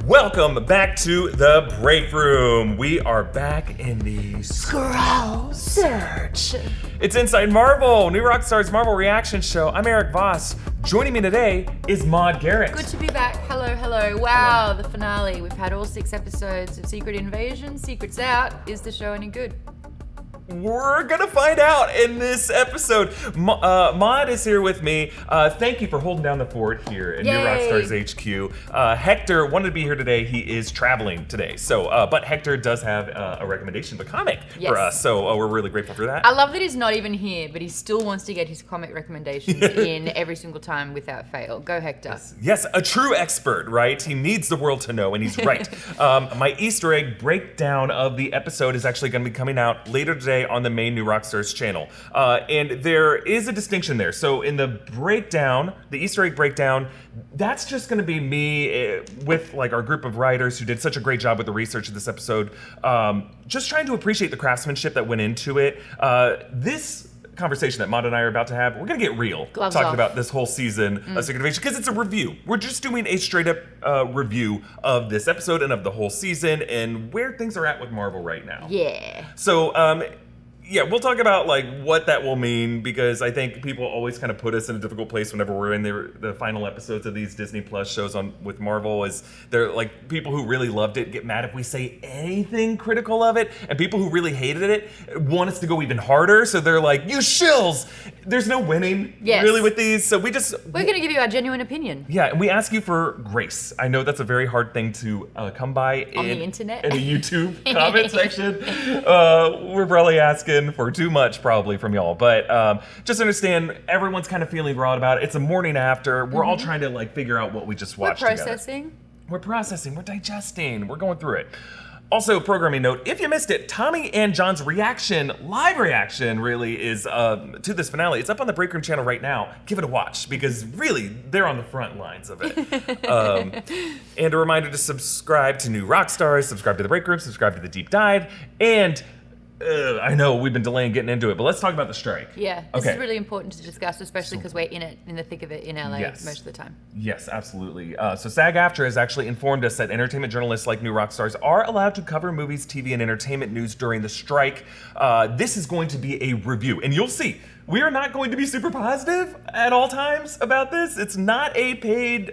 Welcome back to the Breakroom. We are back in the Scroll Search. It's Inside Marvel, New Rockstars Marvel reaction show. I'm Erik Voss. Joining me today is Maude Garrett. Good to be back. Hello. Wow, the finale. We've had all 6 episodes of Secret Invasion. Secret's out. Is the show any good? We're gonna find out in this episode. Maude is here with me. Thank you for holding down the fort here in New Rockstars HQ. Hector wanted to be here today. He is traveling today. So, but Hector does have a recommendation of a comic for us. So we're really grateful for that. I love that he's not even here, but he still wants to get his comic recommendations in every single time without fail. Go, Hector. Yes, a true expert, right? He needs the world to know, and he's right. My Easter egg breakdown of the episode is actually going to be coming out later today on the main New Rockstars channel. And there is a distinction there. So in the breakdown, the Easter egg breakdown, that's just gonna be me with like our group of writers who did such a great job with the research of this episode, just trying to appreciate the craftsmanship that went into it. This conversation that Maude and I are about to have, we're gonna get real talking about this whole season of Secret Invasion, because it's a review. We're just doing a straight up review of this episode and of the whole season and where things are at with Marvel right now. Yeah. So, yeah, we'll talk about like what that will mean, because I think people always kind of put us in a difficult place whenever we're in the final episodes of these Disney Plus shows on with Marvel. Is they're like people who really loved it get mad if we say anything critical of it, and people who really hated it want us to go even harder. So they're like, "You shills!" There's no winning really with these. So we're gonna give you our genuine opinion. Yeah, and we ask you for grace. I know that's a very hard thing to come by on the internet, in a YouTube comment section. We're probably asking for too much probably from y'all, but just understand everyone's kind of feeling raw about it. It's a morning after. We're all trying to like figure out what we just watched together. We're processing, we're digesting, we're going through it. Also, programming note, if you missed it, Tommy and John's live reaction really is to this finale. It's up on the Breakroom channel right now. Give it a watch, because really, they're on the front lines of it. And a reminder to subscribe to New Rockstars, subscribe to the Breakroom, subscribe to the Deep Dive, and I know we've been delaying getting into it, but let's talk about the strike. Yeah, this is really important to discuss, especially because we're in the thick of it in LA most of the time. Yes, absolutely. So SAG-AFTRA has actually informed us that entertainment journalists like New Rockstars are allowed to cover movies, TV, and entertainment news during the strike. This is going to be a review, and you'll see. We are not going to be super positive at all times about this. It's not a paid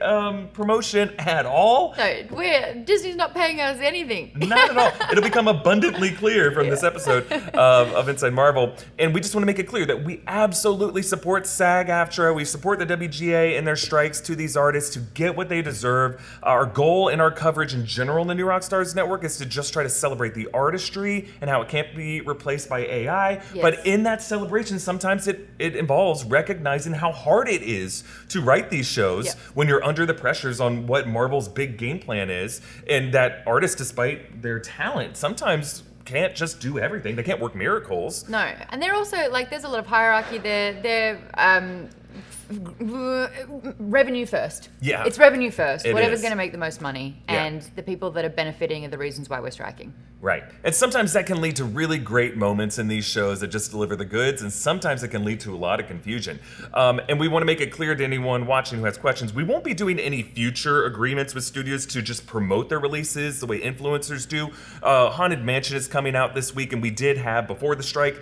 promotion at all. No, Disney's not paying us anything. Not at all. It'll become abundantly clear from this episode of Inside Marvel. And we just want to make it clear that we absolutely support SAG-AFTRA. We support the WGA and their strikes to these artists to get what they deserve. Our goal in our coverage in general in the New Rockstars Network is to just try to celebrate the artistry and how it can't be replaced by AI. But in that celebration, sometimes it involves recognizing how hard it is to write these shows when you're under the pressures on what Marvel's big game plan is, and that artists, despite their talent, sometimes can't just do everything. They can't work miracles. No, and they're also like, there's a lot of hierarchy there. They're revenue first. Yeah, it's revenue first. Whatever's going to make the most money, and the people that are benefiting are the reasons why we're striking. Right. And sometimes that can lead to really great moments in these shows that just deliver the goods, and sometimes it can lead to a lot of confusion. And we want to make it clear to anyone watching who has questions, we won't be doing any future agreements with studios to just promote their releases the way influencers do. Haunted Mansion is coming out this week, and we did have, before the strike,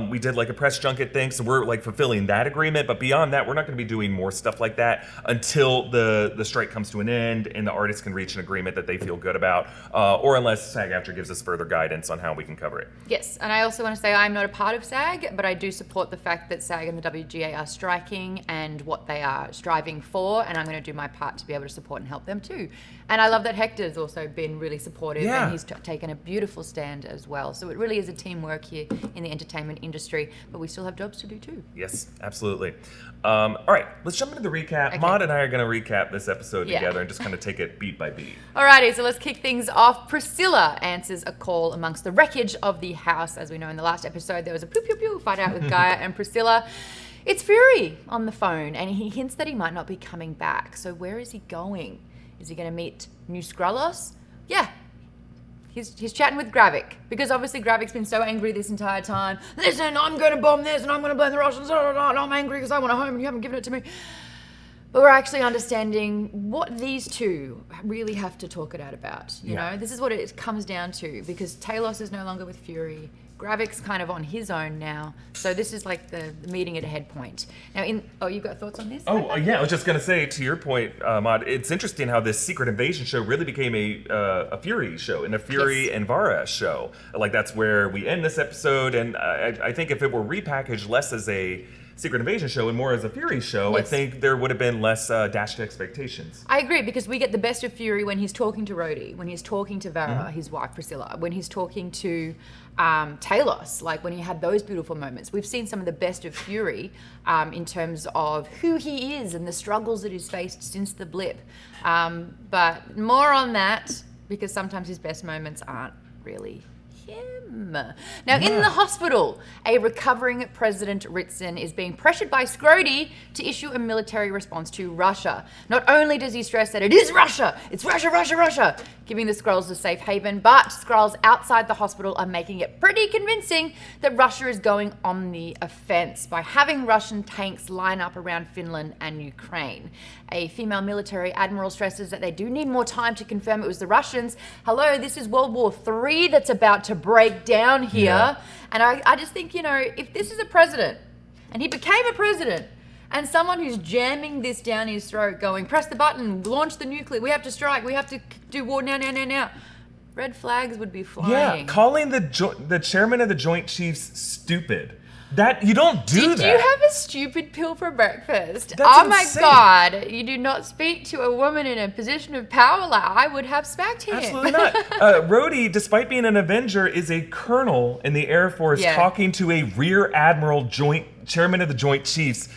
we did like a press junket thing, so we're like fulfilling that agreement. But beyond that, we're not going to be doing more stuff like that until the strike comes to an end and the artists can reach an agreement that they feel good about, or unless SAG-AFTRA gives us further guidance on how we can cover it. Yes, and I also want to say I'm not a part of SAG, but I do support the fact that SAG and the WGA are striking and what they are striving for, and I'm going to do my part to be able to support and help them too. And I love that Hector's also been really supportive, and he's taken a beautiful stand as well. So it really is a teamwork here in the entertainment industry, but we still have jobs to do too. Yes, absolutely. All right, let's jump into the recap. Okay. Maude and I are going to recap this episode together and just kind of take it beat by beat. Alrighty, so let's kick things off. Priscilla answers a call amongst the wreckage of the house. As we know in the last episode, there was a pew pew pew fight out with Gaia and Priscilla. It's Fury on the phone, and he hints that he might not be coming back. So where is he going? Is he going to meet New Skrullos? Yeah. He's chatting with Gravik, because obviously Gravik's been so angry this entire time. Listen, I'm going to bomb this, and I'm going to blame the Russians, and I'm angry because I want a home and you haven't given it to me. But we're actually understanding what these two really have to talk it out about. You know, this is what it comes down to, because Talos is no longer with Fury. Gravik's kind of on his own now. So this is like the meeting at a head point. Now, you got thoughts on this? Oh, yeah, I was just going to say, to your point, Maude, it's interesting how this Secret Invasion show really became a Fury show, and a Fury and Vara show. Like, that's where we end this episode, and I think if it were repackaged less as a Secret Invasion show and more as a Fury show, I think there would have been less dashed expectations. I agree, because we get the best of Fury when he's talking to Rhodey, when he's talking to Vara, his wife Priscilla, when he's talking to Talos, like when he had those beautiful moments. We've seen some of the best of Fury in terms of who he is and the struggles that he's faced since the blip. But more on that, because sometimes his best moments aren't really him. Now, in the hospital, a recovering President Ritson is being pressured by Scrody to issue a military response to Russia. Not only does he stress that it is Russia, it's Russia, Russia, Russia, giving the Skrulls a safe haven, but Skrulls outside the hospital are making it pretty convincing that Russia is going on the offense by having Russian tanks line up around Finland and Ukraine. A female military admiral stresses that they do need more time to confirm it was the Russians. Hello, this is World War III that's about to break down here. Yeah. And I just think, if this is a president, and he became a president, and someone who's jamming this down his throat going, press the button, launch the nuclear, we have to strike, we have to do war now. Red flags would be flying. Yeah, calling the chairman of the Joint Chiefs stupid. That you don't do that. Did you have a stupid pill for breakfast? That's oh insane. My God! You do not speak to a woman in a position of power like I would have smacked him. Absolutely not. Rhodey, despite being an Avenger, is a colonel in the Air Force talking to a Rear Admiral chairman of the Joint Chiefs.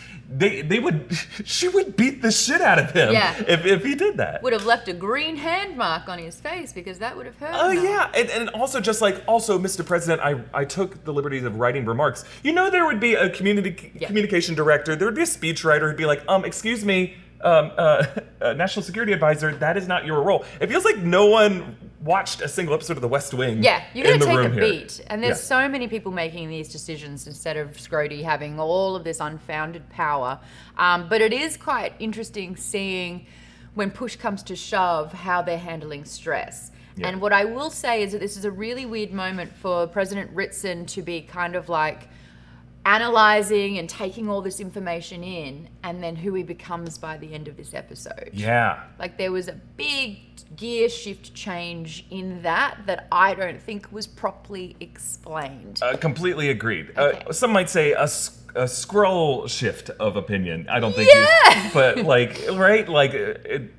She would beat the shit out of him if he did that. Would have left a green hand mark on his face, because that would have hurt him. Oh, yeah. And also, Mr. President, I took the liberties of writing remarks. There would be a communication director, there would be a speechwriter who'd be like, excuse me, National Security Advisor, that is not your role. It feels like no one watched a single episode of The West Wing. Yeah, you're going to take a beat. Here. And there's so many people making these decisions instead of Scrody having all of this unfounded power. But it is quite interesting seeing, when push comes to shove, how they're handling stress. Yeah. And what I will say is that this is a really weird moment for President Ritson to be kind of like analyzing and taking all this information in, and then who he becomes by the end of this episode. Yeah. Like, there was a big gear shift change in that I don't think was properly explained. Completely agreed. Okay. Some might say a Skrull shift of opinion. I don't think but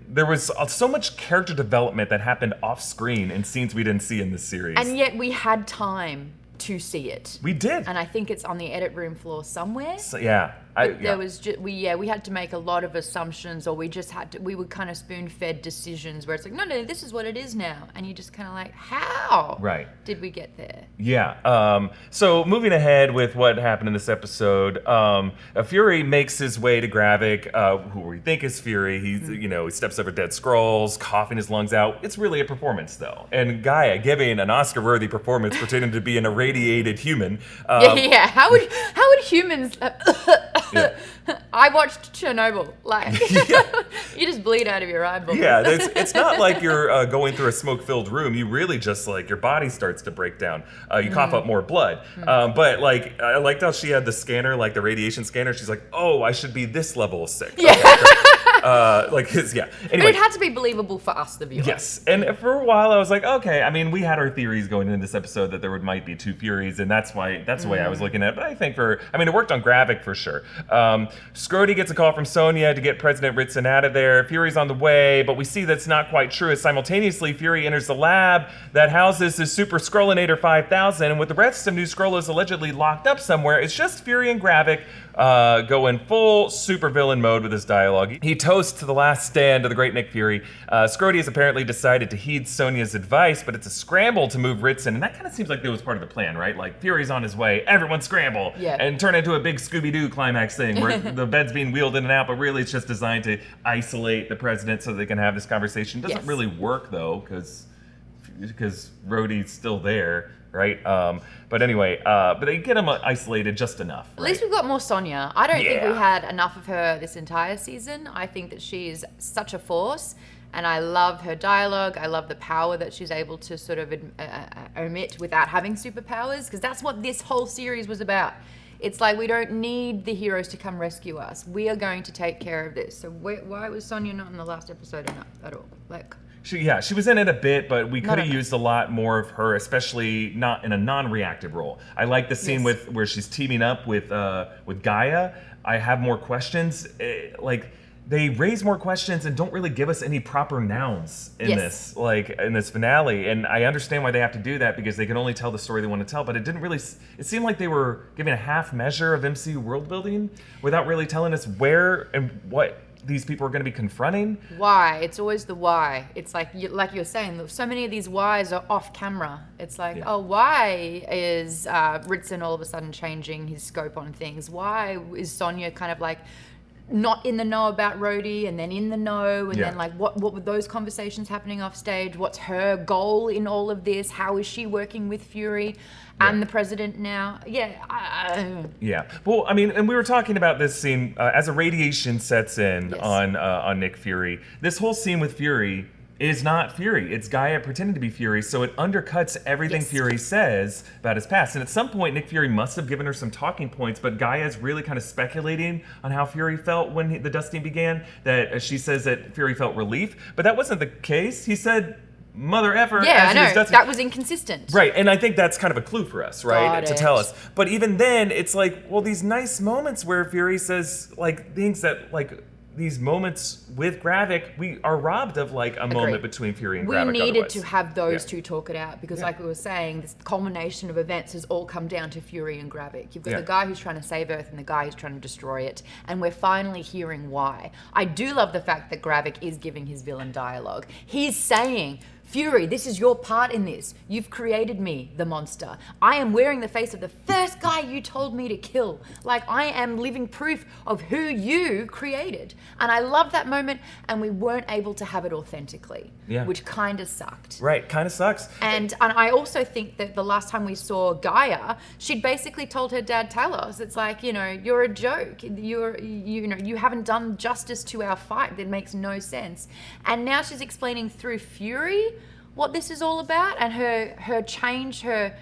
there was so much character development that happened off screen in scenes we didn't see in this series. And yet we had time to see it. We did. And I think it's on the edit room floor somewhere. So, yeah. We had to make a lot of assumptions, or we were kind of spoon-fed decisions where it's like, no, this is what it is now. And you just kind of like, how did we get there? Yeah. So moving ahead with what happened in this episode, Fury makes his way to Gravik, who we think is Fury. He's, he steps over dead Skrulls, coughing his lungs out. It's really a performance, though. And Gaia giving an Oscar-worthy performance, pretending to be an irradiated human. How would humans... Yeah. I watched Chernobyl. You just bleed out of your eyeball. Yeah, it's not like you're going through a smoke-filled room. You really just your body starts to break down. You cough up more blood. But I liked how she had the scanner, the radiation scanner. She's like, oh, I should be this level of sick. Yeah. Okay, Anyway, but it had to be believable for us, the viewer. Yes, and for a while I was like, okay. I mean, we had our theories going into this episode that there might be two Furies, and that's the way I was looking at it. But I think it worked on Gravik for sure. Scrody gets a call from Sonya to get President Ritson out of there. Fury's on the way, but we see that's not quite true, as simultaneously Fury enters the lab that houses his Super Skrullinator 5000, and with the rest of New Skrullos allegedly locked up somewhere, it's just Fury and Gravik going full supervillain mode with his dialogue. He toasts to the last stand of the great Nick Fury. Scrody has apparently decided to heed Sonya's advice, but it's a scramble to move Ritson, and that kind of seems like that was part of the plan, right? Fury's on his way, everyone scramble, and turn into a big Scooby-Doo climax thing where the bed's being wheeled in and out, but really it's just designed to isolate the president so they can have this conversation. Doesn't really work, though, because because Rhodey's still there, right? But anyway, but they get him isolated just enough. At least we've got more Sonya. I don't think we Yeah. had enough of her this entire season. I think that she is such a force, and I love her dialogue. I love the power that she's able to sort of omit without having superpowers, because that's what this whole series was about. It's like we don't need the heroes to come rescue us. We are going to take care of this. So why was Sonya not in the last episode at all? Like, She was in it a bit, but we could have enough. used a lot more of her, especially not in a non-reactive role. I like the scene Yes. where she's teaming up with Gaia. I have more questions. They raise more questions and don't really give us any proper nouns in Yes. this finale. And I understand why they have to do that, because they can only tell the story they want to tell. But it didn't really. It seemed like they were giving a half measure of MCU world building without really telling us where and what these people are going to be confronting. why? It's always the why. It's like you're saying, so many of these whys are off camera. It's like, Yeah. why is Ritson all of a sudden changing his scope on things? Why is Sonya kind of like not in the know about Rhodey and then in the know, and Yeah. then like what were those conversations happening off stage? What's her goal in all of this? How is she working with Fury and Yeah. the president now? Yeah. Yeah. Well, I mean, and we were talking about this scene as a radiation sets in Yes. on Nick Fury. This whole scene with Fury is not Fury. It's Gaia pretending to be Fury, so it undercuts everything Yes. Fury says about his past. And at some point, Nick Fury must have given her some talking points, but Gaia's really kind of speculating on how Fury felt when the dusting began. That she says that Fury felt relief, but that wasn't the case. He said, "Mother effer," Yeah, as I he was know. dusting. That was inconsistent. Right, and I think that's kind of a clue for us, right, Got to it. tell us. But even then, it's like, well, these nice moments where Fury says like things that like these moments with Gravik, we are robbed of like a moment between Fury and We Gravik. needed otherwise. to have those Yeah. two talk it out, because like we were saying, this culmination of events has all come down to Fury and Gravik. You've got Yeah. the guy who's trying to save Earth and the guy who's trying to destroy it, and we're finally hearing why. I do love the fact that Gravik is giving his villain dialogue. He's saying, Fury, this is your part in this. You've created me, the monster. I am wearing the face of the first guy you told me to kill. Like, I am living proof of who you created. And I love that moment, and we weren't able to have it authentically, Yeah. which kind of sucked. Right, kind of sucks. And I also think that the last time we saw Gaia, she'd basically told her dad Talos, it's like, you're a joke. You haven't done justice to our fight. That makes no sense. And now she's explaining through Fury what this is all about, and her change, her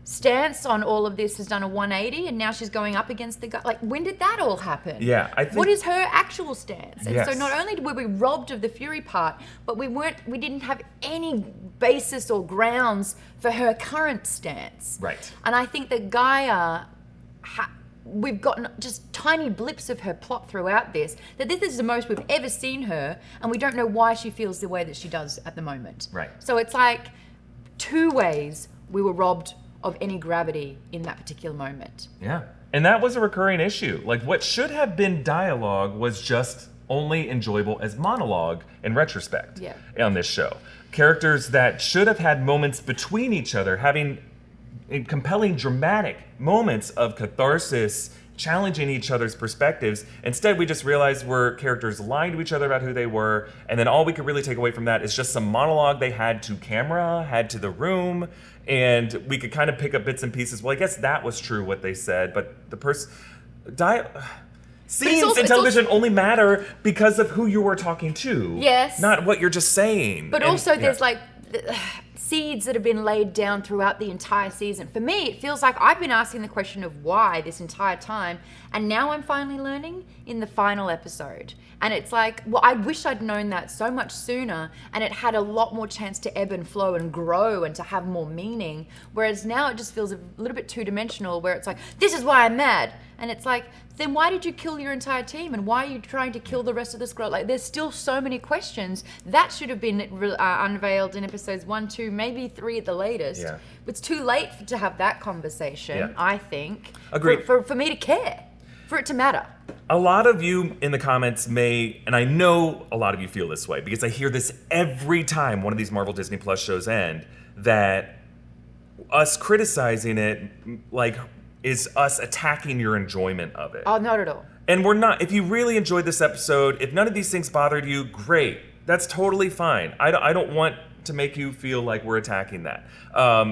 stance on all of this has done a 180, and now she's going up against the guy. Like, when did that all happen? Yeah, I think- What is her actual stance? And so Yes. not only were we robbed of the Fury part, but we didn't have any basis or grounds for her current stance. Right. And I think that Gaia, we've gotten just tiny blips of her plot throughout this, that this is the most we've ever seen her, and we don't know why she feels the way that she does at the moment. Right. So it's like two ways we were robbed of any gravity in that particular moment. Yeah. And that was a recurring issue. Like, what should have been dialogue was just only enjoyable as monologue in retrospect on this show. Characters that should have had moments between each other, having compelling, dramatic moments of catharsis, challenging each other's perspectives. Instead, we just realized we're characters lying to each other about who they were, and then all we could really take away from that is just some monologue they had to camera, had to the room, and we could kind of pick up bits and pieces. Well, I guess that was true what they said, but the scenes also- in it's television only matter because of who you were talking to. Yes. Not what you're just saying. But And- also, yeah. there's like seeds that have been laid down throughout the entire season. For me, it feels like I've been asking the question of why this entire time, and now I'm finally learning in the final episode. And it's like, well, I wish I'd known that so much sooner, and it had a lot more chance to ebb and flow and grow and to have more meaning. Whereas now it just feels a little bit two-dimensional, where it's like, this is why I'm mad. And it's like, then why did you kill your entire team? And why are you trying to kill the rest of the squad? Like, there's still so many questions. That should have been unveiled in episodes 1, 2, maybe 3 at the latest. Yeah. It's too late to have that conversation, Yeah. I think. Agreed. For me to care, for it to matter. A lot of you in the comments may, and I know a lot of you feel this way, because I hear this every time one of these Marvel Disney Plus shows end, that us criticizing it, like, is us attacking your enjoyment of it. Oh, not at all. And we're not. If you really enjoyed this episode, if none of these things bothered you, great. That's totally fine. I don't want to make you feel like we're attacking that.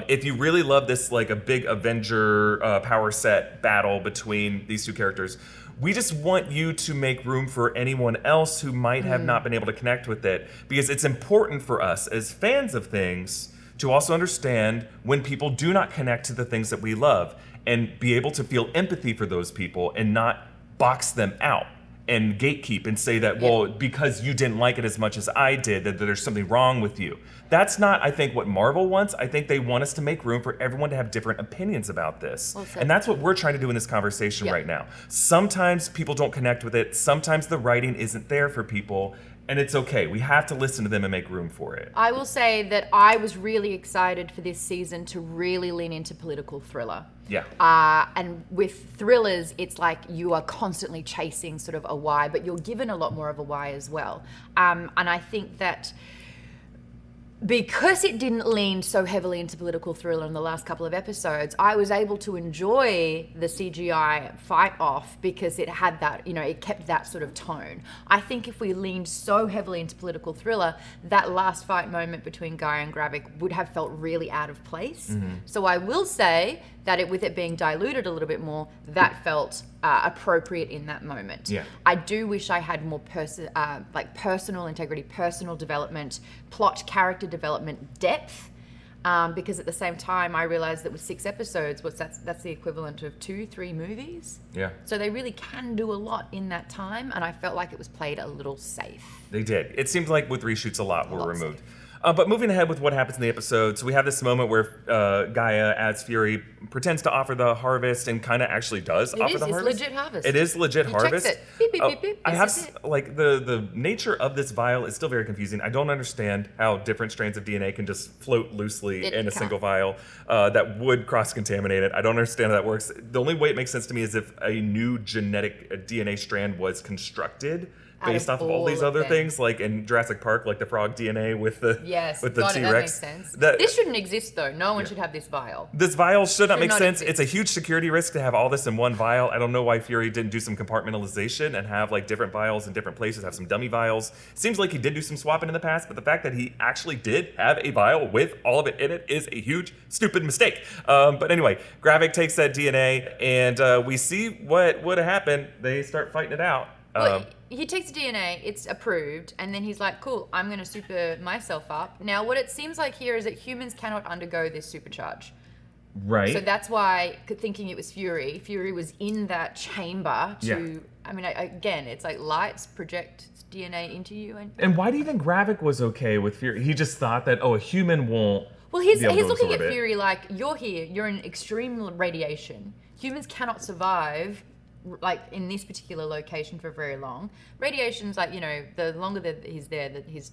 If you really love this, like a big Avenger power set battle between these two characters, we just want you to make room for anyone else who might have not been able to connect with it, because it's important for us as fans of things to also understand when people do not connect to the things that we love, and be able to feel empathy for those people and not box them out and gatekeep and say that, well, because you didn't like it as much as I did, that there's something wrong with you. That's not, I think, what Marvel wants. I think they want us to make room for everyone to have different opinions about this. And that's what we're trying to do in this conversation right now. Sometimes people don't connect with it. Sometimes the writing isn't there for people. And it's okay. We have to listen to them and make room for it. I will say that I was really excited for this season to really lean into political thriller. Yeah. And with thrillers, it's like you are constantly chasing sort of a why, but you're given a lot more of a why as well. And I think that because it didn't lean so heavily into political thriller in the last couple of episodes, I was able to enjoy the CGI fight off because it had that, it kept that sort of tone. I think if we leaned so heavily into political thriller, that last fight moment between Guy and Gravik would have felt really out of place. So I will say that with it being diluted a little bit more, that felt appropriate in that moment. Yeah. I do wish I had more personal integrity, personal development, plot, character development, depth, because at the same time I realized that with 6 episodes, that's the equivalent of 2-3 movies. Yeah. So they really can do a lot in that time, and I felt like it was played a little safe. They did. It seemed like with reshoots a lot were removed. Safe. But moving ahead with what happens in the episode, so we have this moment where Gaia, as Fury, pretends to offer the harvest and kind of actually does offer the harvest. It's legit harvest. It is legit harvest. Checks it. Beep, beep, beep, beep. I have the nature of this vial is still very confusing. I don't understand how different strands of DNA can just float loosely in a single vial that would cross-contaminate it. I don't understand how that works. The only way it makes sense to me is if a new genetic DNA strand was constructed based off of all these other things, like in Jurassic Park, like the frog DNA with the T-Rex. That makes sense. This shouldn't exist, though. No one should have this vial. This vial should not make sense. It's a huge security risk to have all this in one vial. I don't know why Fury didn't do some compartmentalization and have like different vials in different places, have some dummy vials. Seems like he did do some swapping in the past, but the fact that he actually did have a vial with all of it in it is a huge, stupid mistake. But anyway, Gravik takes that DNA, and we see what would have happened. They start fighting it out. He takes the DNA, it's approved, and then he's like, cool, I'm going to super myself up. Now, what it seems like here is that humans cannot undergo this supercharge. Right. So that's why, thinking it was Fury was in that chamber to, I mean, again, it's like lights project DNA into you. And why do you think Gravik was okay with Fury? He just thought that, a human won't. Well, he's looking at Fury like, you're here, you're in extreme radiation. Humans cannot survive like in this particular location for very long. Radiation's like, the longer that he's there, that his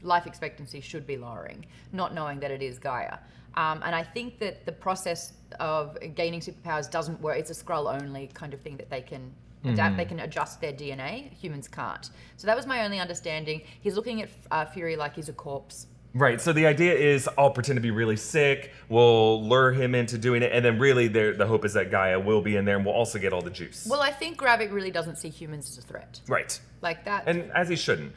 life expectancy should be lowering, not knowing that it is Gaia. And I think that the process of gaining superpowers doesn't work. It's a Skrull only kind of thing that they can adapt. They can adjust their DNA. Humans can't. So that was my only understanding. He's looking at Fury like he's a corpse. Right, so the idea is I'll pretend to be really sick, we'll lure him into doing it, and then really the hope is that Gaia will be in there and we'll also get all the juice. Well, I think Gravik really doesn't see humans as a threat. Right. Like that. And as he shouldn't.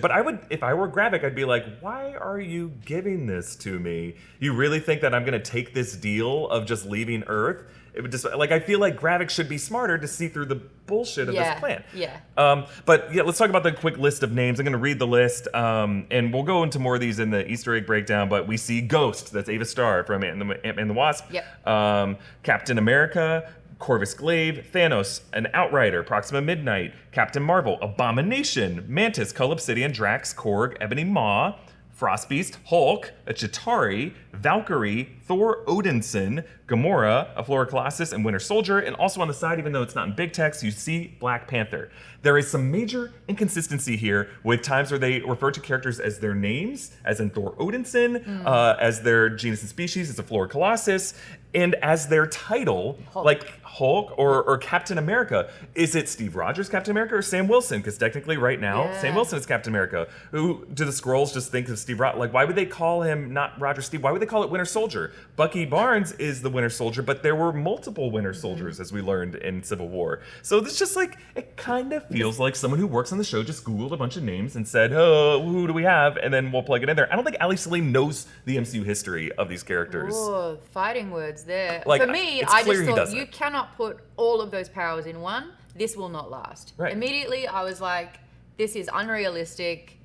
But I would, if I were Gravik, I'd be like, why are you giving this to me? You really think that I'm going to take this deal of just leaving Earth? It would just, I feel like Gravik should be smarter to see through the bullshit of this plan. Yeah. But let's talk about the quick list of names. I'm going to read the list, and we'll go into more of these in the Easter egg breakdown, but we see Ghost, that's Ava Starr from Ant-Man and the Wasp. Yep. Captain America, Corvus Glaive, Thanos, an Outrider, Proxima Midnight, Captain Marvel, Abomination, Mantis, Cull Obsidian, Drax, Korg, Ebony Maw, Frostbeast, Hulk, a Chitauri, Valkyrie, Thor Odinson, Gamora, a Flora Colossus, and Winter Soldier. And also on the side, even though it's not in big text, you see Black Panther. There is some major inconsistency here with times where they refer to characters as their names, as in Thor Odinson, as their genus and species, as a Flora Colossus, and as their title, Hulk. like Hulk or Captain America. Is it Steve Rogers Captain America or Sam Wilson? Because technically right now, Sam Wilson is Captain America. Who do the Skrulls just think of Steve Rogers? Like, why would they call him not Roger Steve? Why would they call it Winter Soldier? Bucky Barnes is the Winter Soldier, but there were multiple Winter Soldiers, as we learned in Civil War. So it's just like, it kind of feels like someone who works on the show just Googled a bunch of names and said, oh, who do we have? And then we'll plug it in there. I don't think Ali Salim knows the MCU history of these characters. Oh, fighting words there. Like, For me, it's I clear just he thought doesn't. you cannot put all of those powers in one. This will not last. Right. Immediately, I was like, this is unrealistic.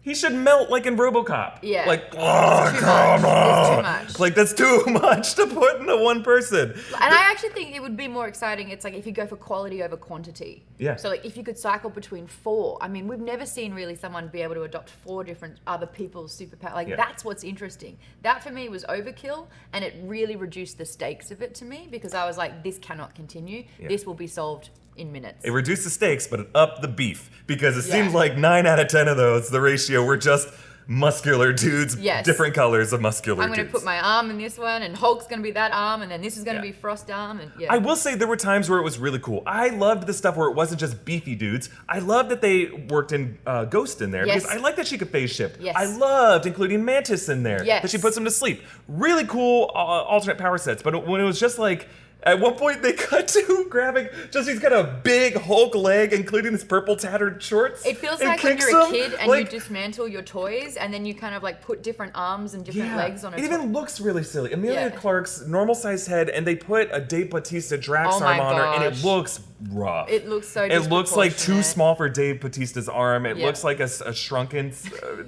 He should melt like in RoboCop. Yeah. Like, oh, It's too come much. It's too on. much. Like, that's too much to put into one person. And I actually think it would be more exciting. It's like if you go for quality over quantity. Yeah. So like if you could cycle between 4. I mean, we've never seen really someone be able to adopt 4 different other people's superpowers. Like that's what's interesting. That for me was overkill, and it really reduced the stakes of it to me because I was like, this cannot continue. Yeah. This will be solved in minutes. It reduced the stakes, but it upped the beef because it Yeah. seems like 9 out of 10 of those, the ratio, were just muscular dudes, Yes. different colors of muscular I'm going to dudes. put my arm in this one, and Hulk's going to be that arm, and then this is going to Yeah. be Frost arm, and I will say there were times where it was really cool. I loved the stuff where it wasn't just beefy dudes. I loved that they worked in Ghost in there Yes. because I like that she could phase shift. Yes. I loved including Mantis in there, Yes. that she puts him to sleep. Really cool alternate power sets. But when it was just like, at one point they cut to Gravik, just he's got a big Hulk leg, including his purple tattered shorts. it feels and like when kicks you're a him. kid and Like, you dismantle your toys, and then you kind of like put different arms and different yeah, legs on a it even looks really silly. Amelia Yeah. Clark's normal sized head, and they put a Dave Bautista Drax Oh my arm on her, and it gosh. looks rough. It looks so It looks like too disproportionate. small for Dave Bautista's arm. It Yeah. looks like a shrunken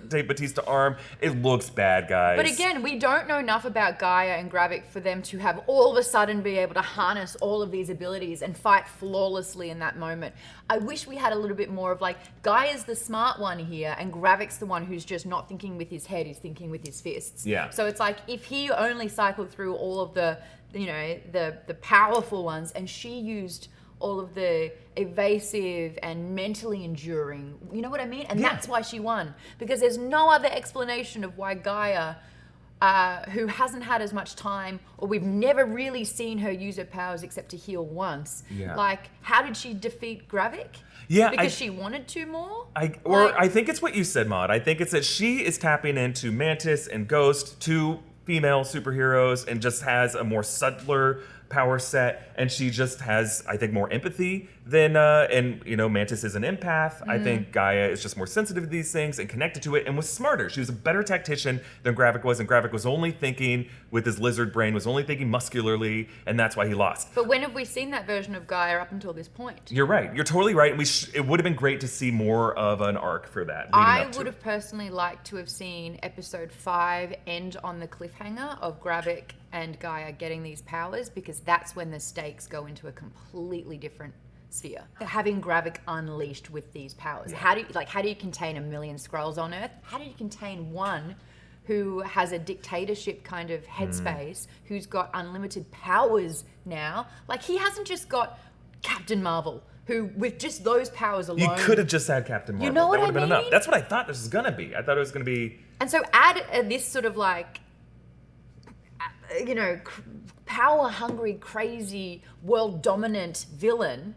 Dave Bautista arm. It looks bad, guys. But again, we don't know enough about Gaia and Gravik for them to have all of a sudden be able to harness all of these abilities and fight flawlessly in that moment. I wish we had a little bit more of like, Gaia's the smart one here, and Gravik's the one who's just not thinking with his head, he's thinking with his fists. Yeah. So it's like, if he only cycled through all of the, you know, the powerful ones, and she used all of the evasive and mentally enduring, you know what I mean? And Yeah. that's why she won. Because there's no other explanation of why Gaia, who hasn't had as much time, or we've never really seen her use her powers except to heal once. Yeah. Like, how did she defeat Gravik? Yeah, Because she wanted to more? I think it's what you said, Maude. I think it's that she is tapping into Mantis and Ghost, two female superheroes, and just has a more subtler power set, and she just has, I think, more empathy than and you know, Mantis is an empath. I think Gaia is just more sensitive to these things and connected to it, and was smarter. She was a better tactician than Gravik was, and Gravik was only thinking with his lizard brain, was only thinking muscularly, and that's why he lost. But when have we seen that version of Gaia up until this point? You're right. You're totally right. And it would have been great to see more of an arc for that. leading I up to would it. have personally liked to have seen episode 5 end on the cliffhanger of Gravik and Gaia getting these powers, because that's when the stakes go into a completely different sphere. Having Gravik unleashed with these powers. How do you contain 1 million Skrulls on Earth? How do you contain one who has a dictatorship kind of headspace, who's got unlimited powers now? Like, he hasn't just got Captain Marvel, who with just those powers alone. You could have just had Captain Marvel. You know what that would have I been enough. mean? That's what I thought this was gonna be. I thought it was gonna be. And so add this sort of like, power-hungry, crazy, world-dominant villain,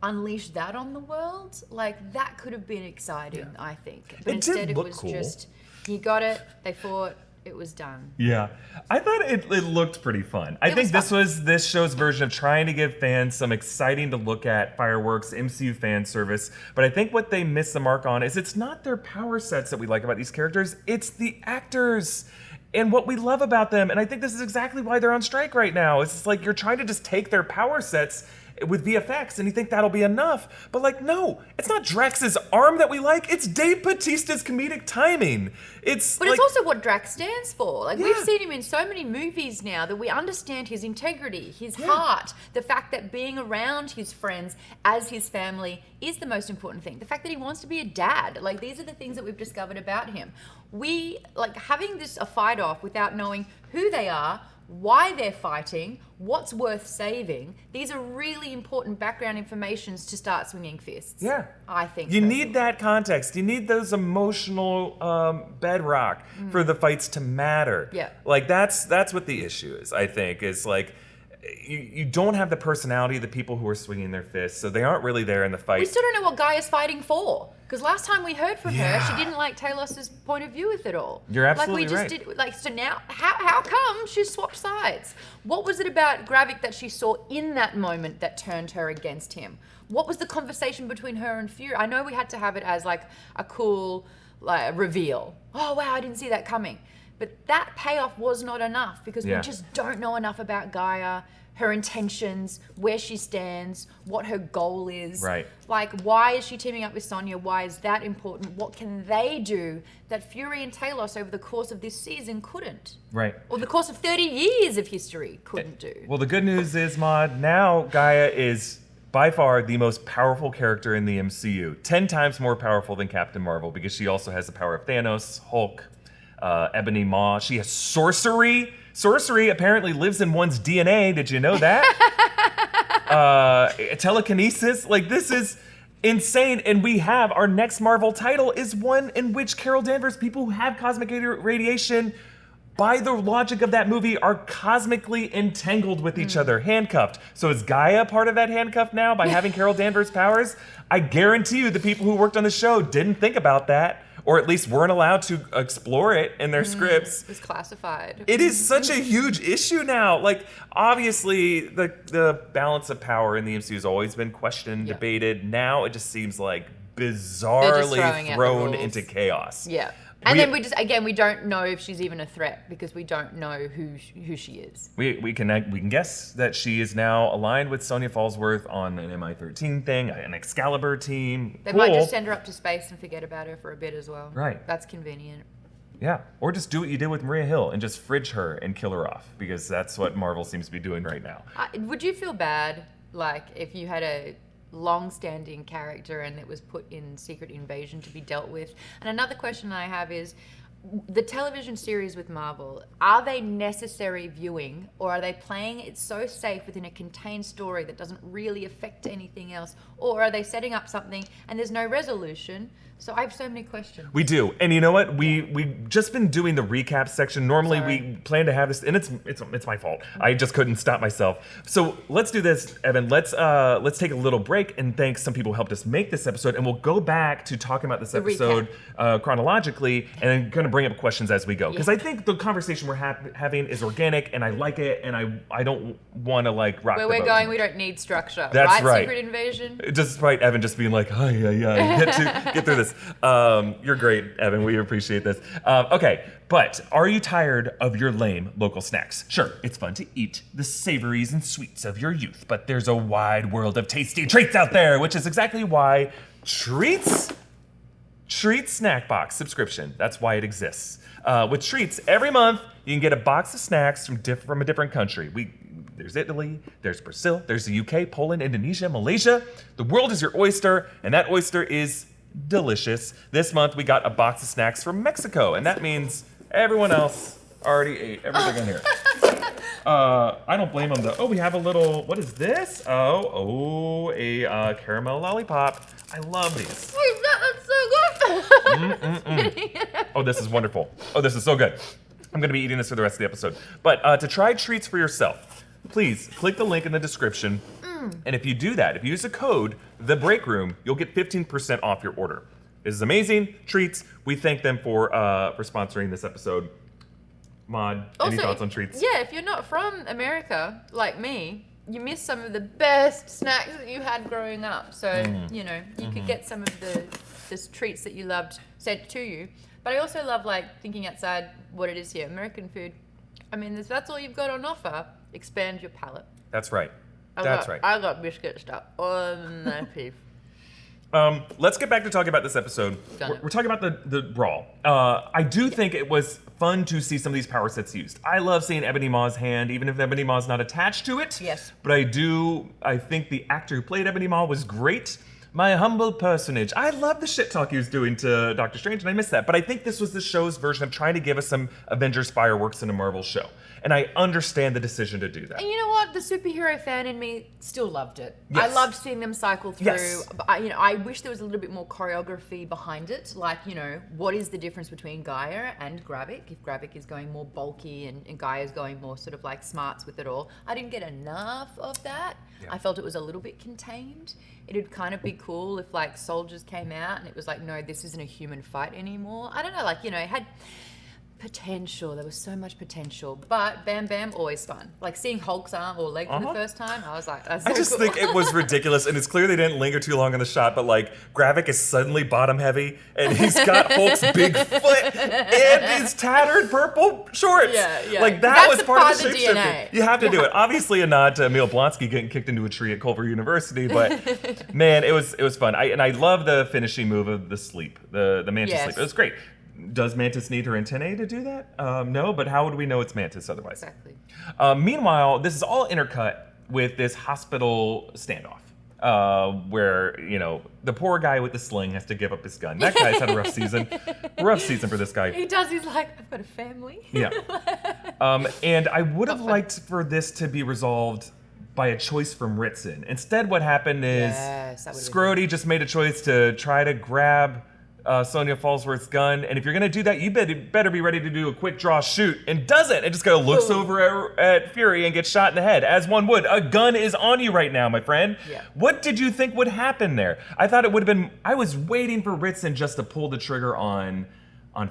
unleash that on the world. Like, that could have been exciting, I think. But It did instead it look was cool. just, he got it, they fought, it was done. Yeah, I thought it looked pretty fun. I It think was this was this show's version of trying to give fans some exciting to look at fireworks, MCU fan service. But I think what they missed the mark on is it's not their power sets that we like about these characters. It's the actors and what we love about them. And I think this is exactly why they're on strike right now. It's just like you're trying to just take their power sets with VFX and you think that'll be enough. But like, no, it's not Drax's arm that we like. It's Dave Bautista's comedic timing. But like, it's also what Drax stands for. Like, we've Yeah. seen him in so many movies now that we understand his integrity, his heart, the fact that being around his friends as his family is the most important thing. The fact that he wants to be a dad. Like, these are the things that we've discovered about him. We, like, having a fight off without knowing who they are, why they're fighting, what's worth saving. These are really important background informations to start swinging fists. Yeah. I think. You personally. need that context. You need those emotional bedrock for the fights to matter. Yeah. Like that's what the issue is, I think, is like you don't have the personality of the people who are swinging their fists, so they aren't really there in the fight. We still don't know what Guy is fighting for. Because last time we heard from her, she didn't like Talos's point of view with it all. You're absolutely right. So now, how come she swapped sides? What was it about Gravik that she saw in that moment that turned her against him? What was the conversation between her and Fury? I know we had to have it as like a cool reveal. Oh wow, I didn't see that coming. But that payoff was not enough because we just don't know enough about Gaia, her intentions, where she stands, what her goal is. Right. Like, why is she teaming up with Sonya? Why is that important? What can they do that Fury and Talos over the course of this season couldn't? Right. Or the course of 30 years of history couldn't do? Well, the good news is, Maude, now Gaia is by far the most powerful character in the MCU. 10 times more powerful than Captain Marvel because she also has the power of Thanos, Hulk, Ebony Maw. She has sorcery. Sorcery apparently lives in one's DNA. Did you know that? Telekinesis. Like, this is insane. And we have our next Marvel title is one in which Carol Danvers, people who have cosmic radiation, by the logic of that movie, are cosmically entangled with each other, handcuffed. So is Gaia part of that handcuff now by having Carol Danvers' powers? I guarantee you the people who worked on the show didn't think about that, or at least weren't allowed to explore it in their scripts. It's classified. It is such a huge issue now. Like, obviously, the balance of power in the MCU has always been questioned, debated. Now it just seems like bizarrely thrown into chaos. Yeah. And then we don't know if she's even a threat because we don't know who she is. We can guess that she is now aligned with Sonya Fallsworth on an MI13 thing, an Excalibur team. They might just send her up to space and forget about her for a bit as well. Right. That's convenient. Yeah. Or just do what you did with Maria Hill and just fridge her and kill her off because that's what Marvel seems to be doing right now. Would you feel bad, like, if you had a long-standing character and it was put in Secret Invasion to be dealt with? And another question I have is, the television series with Marvel, are they necessary viewing, or are they playing it so safe within a contained story that doesn't really affect anything else? Or are they setting up something and there's no resolution? So I have so many questions. We do. And you know what? We've just been doing the recap section. Normally we plan to have this, and it's my fault. I just couldn't stop myself. So let's do this, Evan. Let's take a little break and thank some people who helped us make this episode, and we'll go back to talking about this episode chronologically, and then going to bring up questions as we go. Because I think the conversation we're having is organic, and I like it, and I don't want to like rock the boat. Where we're going, we don't need structure. That's right. Secret Invasion. Despite Evan just being like, oh yeah, get through this. You're great, Evan. We appreciate this. Okay, but are you tired of your lame local snacks? Sure, it's fun to eat the savories and sweets of your youth, but there's a wide world of tasty treats out there, which is exactly why Treats Snack Box subscription. That's why it exists. With Treats, every month you can get a box of snacks from a different country. There's Italy, there's Brazil, there's the UK, Poland, Indonesia, Malaysia. The world is your oyster, and that oyster is delicious. This month we got a box of snacks from Mexico, and that means everyone else already ate everything in here. I don't blame them though. Oh, we have a little, what is this? A caramel lollipop. I love these. That's so good. Oh, this is wonderful. Oh, this is so good. I'm gonna be eating this for the rest of the episode. But to try treats for yourself, please click the link in the description. And if you do that, if you use the code, The Breakroom, you'll get 15% off your order. This is amazing. Treats. We thank them for sponsoring this episode. Maude, any thoughts on treats? Yeah, if you're not from America, like me, you miss some of the best snacks that you had growing up. So, you could get some of the treats that you loved sent to you. But I also love, like, thinking outside what it is here. American food. I mean, if that's all you've got on offer, expand your palate. That's right. I got biscuit stuff on my teeth. Let's get back to talking about this episode. We're talking about the brawl. I do think it was fun to see some of these power sets used. I love seeing Ebony Maw's hand, even if Ebony Maw's not attached to it. Yes. But I think the actor who played Ebony Maw was great. My humble personage. I love the shit talk he was doing to Doctor Strange, and I miss that. But I think this was the show's version of trying to give us some Avengers fireworks in a Marvel show. And I understand the decision to do that. And you know what? The superhero fan in me still loved it. Yes. I loved seeing them cycle through. Yes. But I wish there was a little bit more choreography behind it. Like, what is the difference between Gaia and Gravik? If Gravik is going more bulky and Gaia is going more sort of like smarts with it all. I didn't get enough of that. Yeah. I felt it was a little bit contained. It'd kind of be cool if like soldiers came out and it was like, no, this isn't a human fight anymore. I don't know, like, you know, it had potential. There was so much potential, but Bam Bam, always fun. Like seeing Hulk's arm or leg for the first time, I was like, that's so I just cool. think it was ridiculous, and it's clear they didn't linger too long on the shot, but like Gravik is suddenly bottom heavy, and he's got Hulk's big foot and his tattered purple shorts. Yeah. Like that That's was part of the DNA. shapeshifting. You have to do it. Obviously a nod to Emil Blonsky getting kicked into a tree at Culver University, but man, it was fun. I love the finishing move of the sleep, the Mantis sleep. It was great. Does Mantis need her antennae to do that? No, but how would we know it's Mantis otherwise? Exactly. Meanwhile, this is all intercut with this hospital standoff. Where, you know, the poor guy with the sling has to give up his gun. That guy's had a rough season. Rough season for this guy. He does, he's like, I've got a family. Yeah. And I would have liked for this to be resolved by a choice from Ritson. Instead, what happened is Scrody just made a choice to try to grab Sonya Falsworth's gun, and if you're gonna do that, you better be ready to do a quick draw shoot, and doesn't. It just kind of looks over at Fury and gets shot in the head, as one would. A gun is on you right now, my friend. Yeah. What did you think would happen there? I thought it would have been. I was waiting for Ritson just to pull the trigger on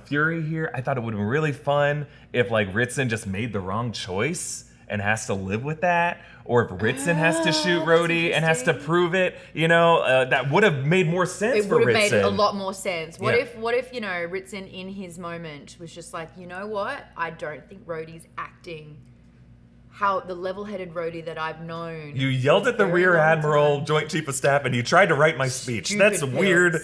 Fury here. I thought it would have been really fun if like Ritson just made the wrong choice and has to live with that. Or if Ritson has to shoot Rhodey and has to prove it, you know, that would have made more sense for Ritson. It would have made a lot more sense. What if, you know, Ritson in his moment was just like, you know what? I don't think Rhodey's acting how the level-headed Rhodey that I've known. You yelled at the Rear Admiral, Joint Chief of Staff, and you tried to write my speech. That's weird.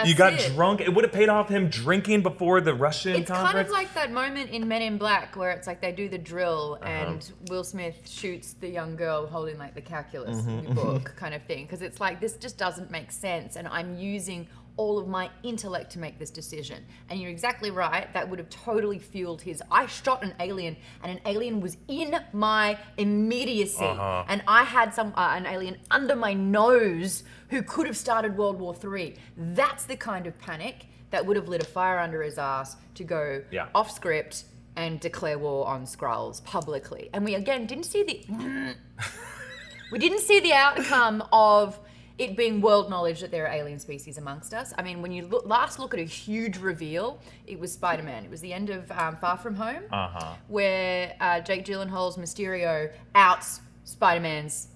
You got drunk. It would have paid off him drinking before the Russian conference. It's kind of like that moment in Men in Black where it's like they do the drill and Will Smith shoots the young girl holding like the calculus book kind of thing. Because it's like, this just doesn't make sense, and I'm using all of my intellect to make this decision. And you're exactly right, that would have totally fueled his, I shot an alien and an alien was in my immediacy. And I had an alien under my nose who could have started World War III. That's the kind of panic that would have lit a fire under his ass to go off script and declare war on Skrulls publicly. And we again didn't see the outcome of it being world knowledge that there are alien species amongst us. I mean, when you last look at a huge reveal, it was Spider-Man. It was the end of Far From Home, where Jake Gyllenhaal's Mysterio outs Spider-Man's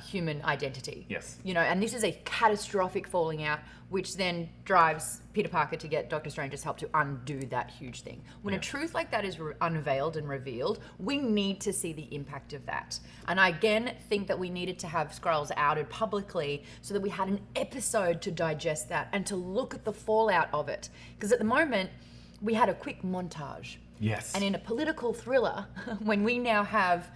human identity. Yes. You know, and this is a catastrophic falling out, which then drives Peter Parker to get Doctor Strange's help to undo that huge thing. When a truth like that is unveiled and revealed, we need to see the impact of that. And I again think that we needed to have Skrulls outed publicly so that we had an episode to digest that and to look at the fallout of it. Because at the moment, we had a quick montage. Yes. And in a political thriller, when we now have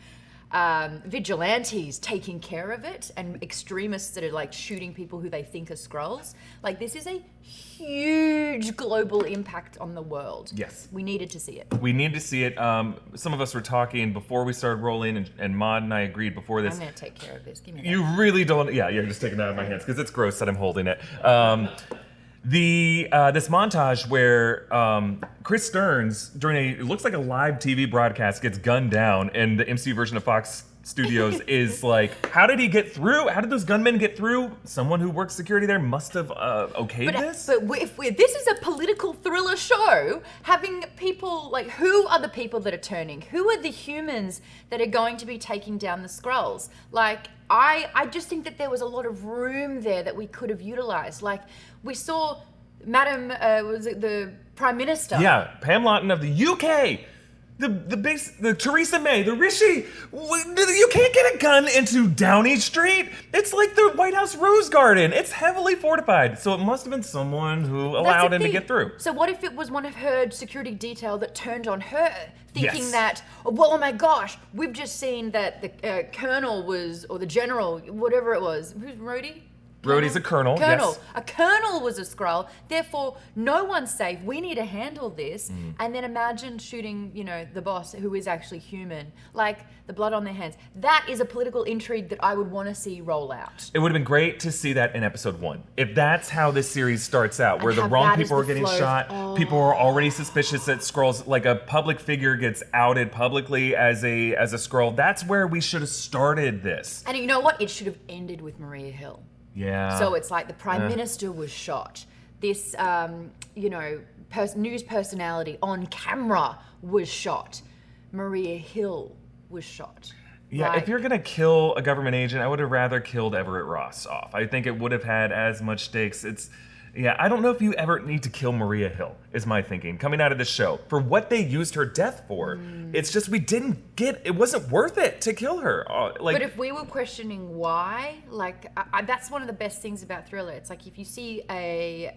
vigilantes taking care of it and extremists that are like shooting people who they think are Skrulls, like this is a huge global impact on the world. Yes. We needed to see it. We needed to see it. Some of us were talking before we started rolling, and Maude and I agreed before this. I'm going to take care of this. Give me that. You really don't. Yeah, you're just taking it out of my hands because it's gross that I'm holding it. This montage where Chris Stearns, during it looks like a live TV broadcast, gets gunned down, and the MCU version of Fox Studios is like, how did he get through? How did those gunmen get through? Someone who works security there must have okayed this? But if this is a political thriller show, having people, like, who are the people that are turning? Who are the humans that are going to be taking down the Skrulls? Like, I just think that there was a lot of room there that we could have utilized. Like, we saw Madam, was it the Prime Minister? Yeah, Pam Lawton of the UK. The Theresa May, the Rishi. You can't get a gun into Downing Street. It's like the White House Rose Garden. It's heavily fortified. So it must have been someone who allowed him to get through. So what if it was one of her security detail that turned on her, thinking that, oh my gosh, we've just seen that the colonel was, or the general, whatever it was. Who's Rhodey? Rhodey's a colonel, yes. A colonel was a Skrull. Therefore, no one's safe. We need to handle this. And then imagine shooting, the boss who is actually human, like the blood on their hands. That is a political intrigue that I would want to see roll out. It would have been great to see that in episode 1. If that's how this series starts out, where the wrong people are getting shot, people are already suspicious that Skrulls, like a public figure gets outed publicly as a Skrull, that's where we should have started this. And you know what? It should have ended with Maria Hill. Yeah. So it's like the Prime Minister was shot. This, news personality on camera was shot. Maria Hill was shot. Yeah, if you're going to kill a government agent, I would have rather killed Everett Ross off. I think it would have had as much stakes. I don't know if you ever need to kill Maria Hill, is my thinking, coming out of this show. For what they used her death for, it's just it wasn't worth it to kill her. But if we were questioning why, that's one of the best things about Thriller. It's like if you see a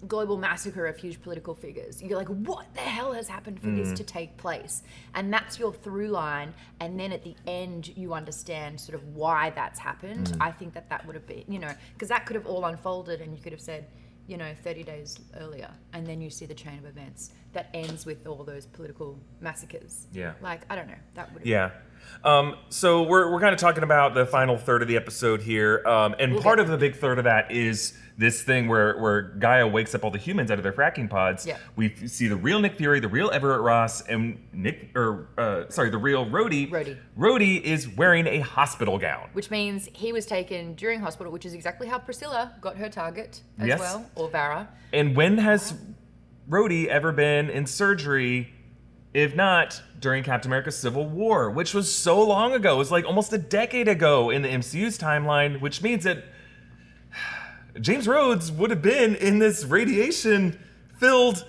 global massacre of huge political figures, you're like, what the hell has happened for this to take place? And that's your through line. And then at the end, you understand sort of why that's happened. I think that would have been, because that could have all unfolded and you could have said, 30 days earlier, and then you see the chain of events that ends with all those political massacres. Yeah. I don't know. That would have So we're kind of talking about the final third of the episode here, and part of the big third of that is this thing where Gaia wakes up all the humans out of their fracking pods. Yeah. We see the real Nick Fury, the real Everett Ross, and the real Rhodey. Rhodey is wearing a hospital gown. Which means he was taken during hospital, which is exactly how Priscilla got her target as well, or Vara. And when has Rhodey ever been in surgery, if not during Captain America's Civil War, which was so long ago? It was like almost a decade ago in the MCU's timeline, which means that James Rhodes would have been in this radiation-filled,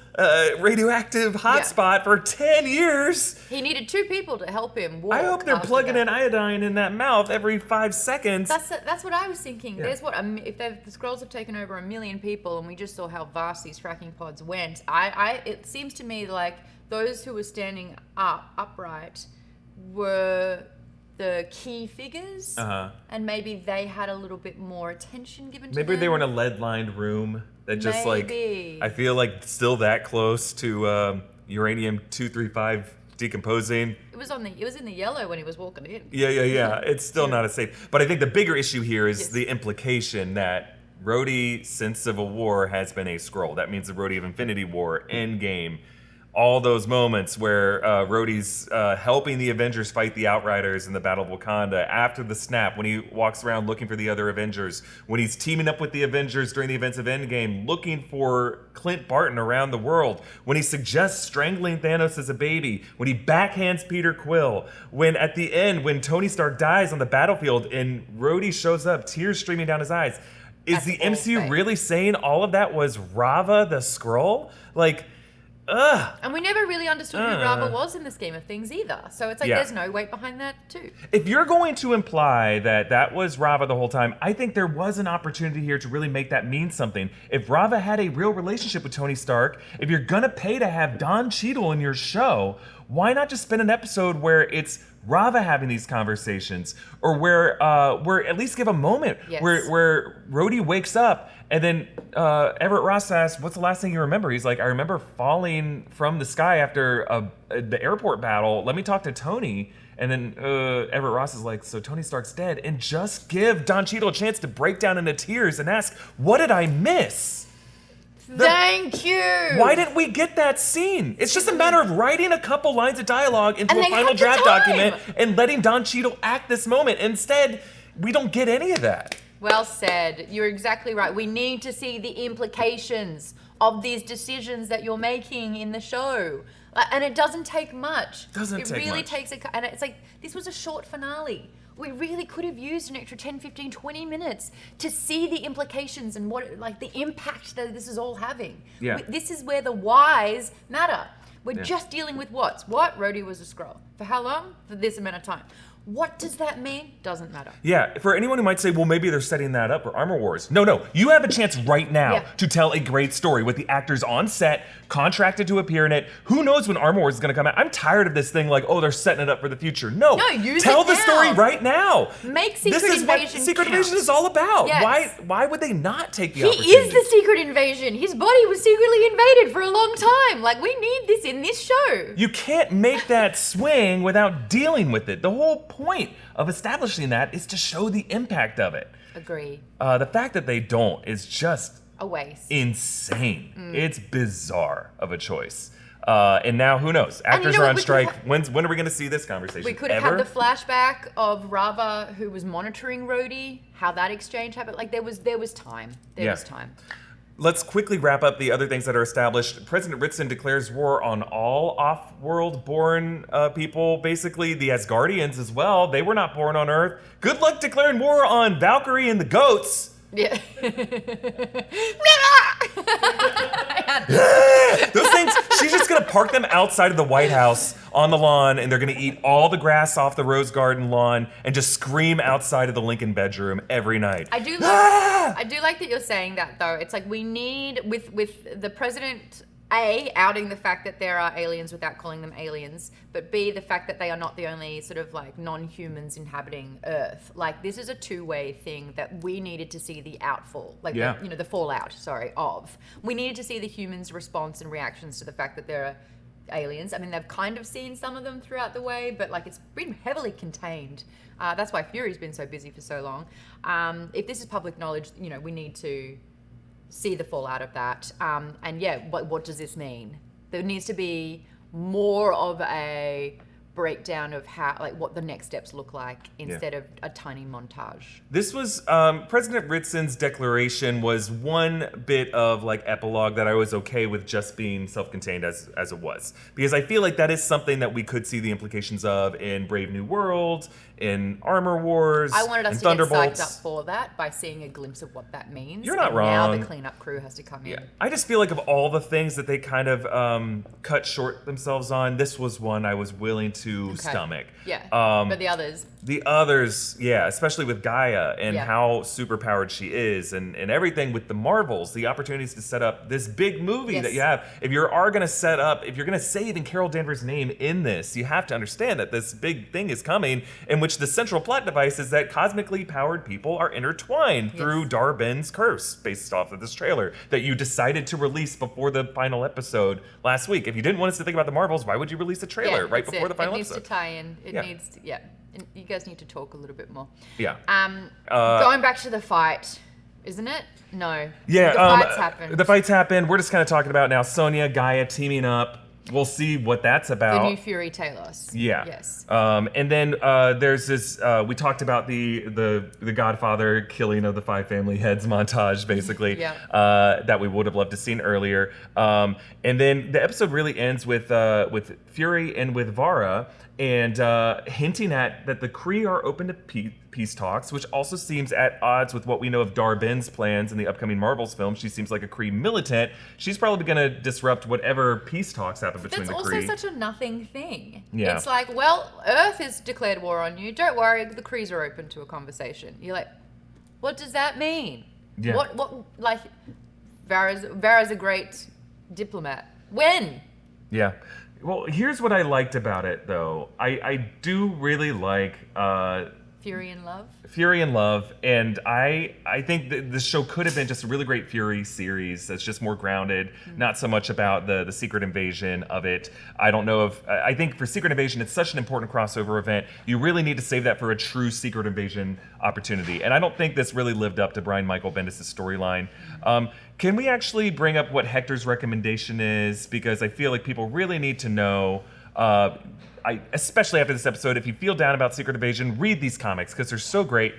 radioactive hotspot for 10 years. He needed 2 people to help him walk. I hope they're plugging in iodine in that mouth every 5 seconds. That's what I was thinking. Yeah. There's if the Skrulls have taken over 1 million people, and we just saw how vast these fracking pods went. It seems to me like those who were standing upright were the key figures, and maybe they had a little bit more attention given to them. Maybe they were in a lead-lined room that just Maybe. I feel like still that close to uranium-235 decomposing. It was in the yellow when he was walking in. Yeah. It's still not as safe. But I think the bigger issue here is the implication that Rhodey, since Civil War, has been a Skrull. That means the Rhodey of Infinity War, Endgame, all those moments where Rhodey's helping the Avengers fight the Outriders in the Battle of Wakanda, after the snap, when he walks around looking for the other Avengers, when he's teaming up with the Avengers during the events of Endgame, looking for Clint Barton around the world, when he suggests strangling Thanos as a baby, when he backhands Peter Quill, when at the end, when Tony Stark dies on the battlefield and Rhodey shows up, tears streaming down his eyes. Is the MCU really saying all of that was Rava the Skrull? And we never really understood who Rava was in the scheme of things either. So it's like there's no weight behind that too. If you're going to imply that was Rava the whole time, I think there was an opportunity here to really make that mean something. If Rava had a real relationship with Tony Stark, if you're going to pay to have Don Cheadle in your show, why not just spend an episode where it's Rava having these conversations, or where at least give a moment where Rhodey wakes up and then Everett Ross asks, "What's the last thing you remember?" He's like, "I remember falling from the sky after the airport battle. Let me talk to Tony." And then Everett Ross is like, "So Tony Stark's dead," and just give Don Cheadle a chance to break down into tears and ask, "What did I miss?" Thank you. Why didn't we get that scene? It's just a matter of writing a couple lines of dialogue into a final draft document and letting Don Cheadle act this moment. Instead, we don't get any of that. Well said. You're exactly right. We need to see the implications of these decisions that you're making in the show. And it doesn't take much. It really takes and it's like, this was a short finale. We really could have used an extra 10, 15, 20 minutes to see the implications and the impact that this is all having. Yeah. This is where the whys matter. We're just dealing with what? Rhodey was a Skrull. For how long? For this amount of time. What does that mean? Doesn't matter. Yeah, for anyone who might say, well, maybe they're setting that up for Armor Wars. No, you have a chance right now to tell a great story with the actors on set, contracted to appear in it. Who knows when Armor Wars is going to come out? I'm tired of this thing they're setting it up for the future. No, tell the story right now. Make Secret Invasion This is what Secret Invasion is all about. Yes. Why would they not take the opportunity? He is the Secret Invasion. His body was secretly invaded for a long time. We need this in this show. You can't make that swing without dealing with it. The whole point of establishing that is to show the impact of it. Agree. The fact that they don't is just a waste. Insane. It's bizarre of a choice. And now, who knows? Actors you know are what, on we could strike. have- When are we going to see this conversation? We could have Ever? had the flashback of Rava, who was monitoring Rhodey, how that exchange happened. Like, there was time. There was time. Let's quickly wrap up the other things that are established. President Ritson declares war on all off-world born people, basically the Asgardians as well. They were not born on Earth. Good luck declaring war on Valkyrie and the goats. Yeah. Those things, she's just gonna park them outside of the White House on the lawn, and they're gonna eat all the grass off the Rose Garden lawn and just scream outside of the Lincoln bedroom every night. I do like that you're saying that, though. It's like we need, with the president, A, outing the fact that there are aliens without calling them aliens, but B, the fact that they are not the only sort of like non-humans inhabiting Earth. Like, this is a two-way thing that we needed to see the outfall, like the fallout, of. We needed to see the humans' response and reactions to the fact that there are aliens. I mean, they've kind of seen some of them throughout the way, but like it's been heavily contained. That's why Fury's been so busy for so long. If this is public knowledge, we need to see the fallout of that. And yeah, what does this mean? There needs to be more of a breakdown of how, like, what the next steps look like instead of a tiny montage. This was President Ritson's declaration was one bit of like epilogue that I was okay with just being self-contained as it was, because I feel like that is something that we could see the implications of in Brave New World, in Armor Wars. I wanted us to get psyched up for that by seeing a glimpse of what that means. You're not and wrong. Now the cleanup crew has to come in. I just feel like of all the things that they kind of cut short themselves on, this was one I was willing to stomach. Yeah. But the others, yeah, especially with Gaia and how superpowered she is, and everything with the Marvels, the opportunities to set up this big movie that you have. If you're going to say even Carol Danvers' name in this, you have to understand that this big thing is coming, in which the central plot device is that cosmically powered people are intertwined through Dar-Ben's curse, based off of this trailer that you decided to release before the final episode last week. If you didn't want us to think about the Marvels, why would you release a trailer right before the final episode? It needs to tie in. It needs to, And you guys need to talk a little bit more. Yeah. Going back to the fight, isn't it? No. Yeah. The fights happened. The fights happened. We're just kind of talking about now Sonya, Gaia teaming up. We'll see what that's about. The new Fury Talos. Yeah. Yes. And then there's this. We talked about the Godfather killing of the 5 family heads montage, basically. That we would have loved to seen earlier. And then the episode really ends with Fury and with Vara, and hinting at that the Kree are open to peace talks, which also seems at odds with what we know of Dar-Ben's plans in the upcoming Marvels film. She seems like a Kree militant. She's probably going to disrupt whatever peace talks happen between the Kree. That's also such a nothing thing. Yeah. It's like, well, Earth has declared war on you. Don't worry, the Krees are open to a conversation. You're like, what does that mean? Yeah. What like, Vara's a great diplomat. When? Yeah. Well, here's what I liked about it, though. I do really like Fury and Love, and I think that this show could have been just a really great Fury series that's just more grounded, not so much about the Secret Invasion of it. I don't know if I think for Secret Invasion it's such an important crossover event. You really need to save that for a true Secret Invasion opportunity, and I don't think this really lived up to Brian Michael Bendis' storyline. Can we actually bring up what Hector's recommendation is? Because I feel like people really need to know, especially after this episode, if you feel down about Secret Invasion, read these comics because they're so great.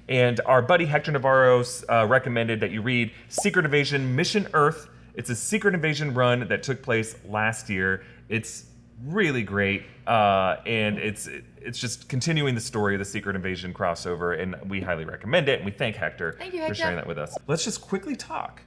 And our buddy Hector Navarro's recommended that you read Secret Invasion Mission Earth. It's a Secret Invasion run that took place last year. It's really great, and it's just continuing the story of the Secret Invasion crossover, and we highly recommend it, and we thank Hector for sharing that with us. Let's just quickly talk.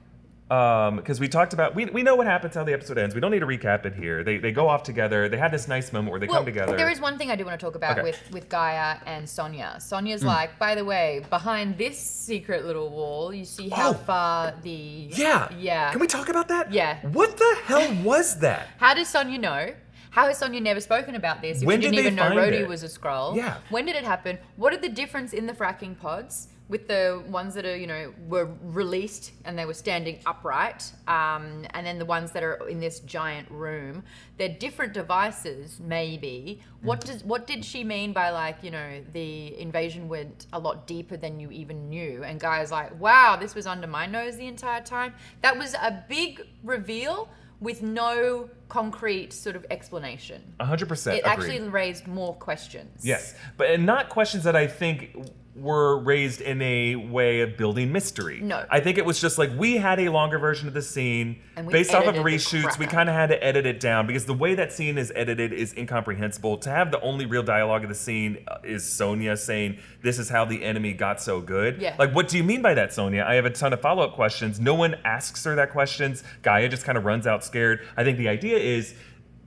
Because we talked about, we know what happens, how the episode ends. We don't need to recap it here. They go off together. They had this nice moment where they come together. There is one thing I do want to talk about with Gaia and Sonya. Sonya's like, by the way, behind this secret little wall, you see how far the... Yeah. Can we talk about that? Yeah. What the hell was that? How does Sonya know? How has Sonya never spoken about this? If when she didn't did even they know find Rhodey it? was a Skrull. Yeah. When did it happen? What are the difference in the fracking pods with the ones that are, were released and they were standing upright, and then the ones that are in this giant room? They're different devices, maybe. What did she mean by, like, the invasion went a lot deeper than you even knew? And Gaia's like, wow, this was under my nose the entire time. That was a big reveal with no concrete sort of explanation. 100% It actually raised more questions. Yes, but not questions that I think were raised in a way of building mystery. No. I think it was just like we had a longer version of the scene And we based off of edited the reshoots. crap We out kind of had to edit it down because the way that scene is edited is incomprehensible. To have the only real dialogue of the scene is Sonya saying, "This is how the enemy got so good." Yeah. Like, what do you mean by that, Sonya? I have a ton of follow-up questions. No one asks her that questions. Gaia just kind of runs out scared. I think the idea is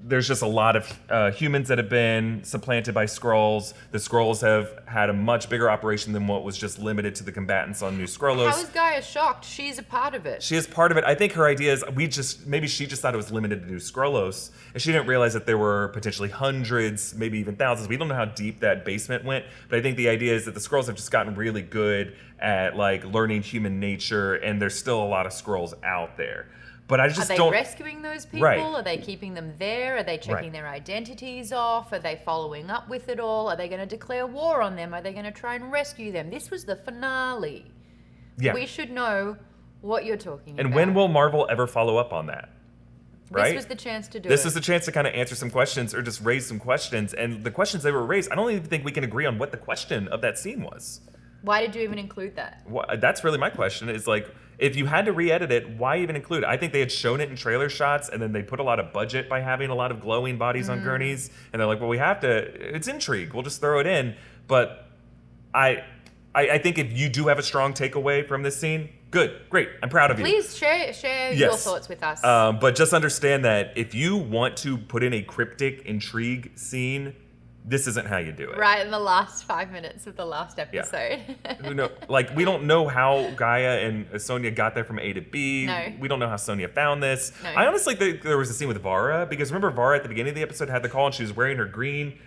there's just a lot of humans that have been supplanted by Skrulls. The Skrulls have had a much bigger operation than what was just limited to the combatants on New Skrullos. How is Gaia shocked? She's a part of it. She is part of it. I think her idea is maybe she just thought it was limited to New Skrullos, and she didn't realize that there were potentially hundreds, maybe even thousands. We don't know how deep that basement went, but I think the idea is that the Skrulls have just gotten really good at like learning human nature, and there's still a lot of Skrulls out there. But I just Are they don't. rescuing those people? Right. Are they keeping them there? Are they checking their identities off? Are they following up with it all? Are they going to declare war on them? Are they going to try and rescue them? This was the finale. Yeah. We should know what you're talking about. And when will Marvel ever follow up on that? Right? This was the chance to do This it. is the chance to kind of answer some questions or just raise some questions. And the questions that were raised, I don't even think we can agree on what the question of that scene was. Why did you even include that? That's really my question. Is like, if you had to re-edit it, why even include it? I think they had shown it in trailer shots, and then they put a lot of budget by having a lot of glowing bodies on gurneys. And they're like, well, we have to. It's intrigue. We'll just throw it in. But I think if you do have a strong takeaway from this scene, good, great. I'm proud of you. Please share your thoughts with us. But just understand that if you want to put in a cryptic intrigue scene, this isn't how you do it. Right in the last 5 minutes of the last episode. Who know? Like, we don't know how Gaia and Sonya got there from A to B. No. We don't know how Sonya found this. No. I honestly think there was a scene with Vara, because remember Vara at the beginning of the episode had the call and she was wearing her green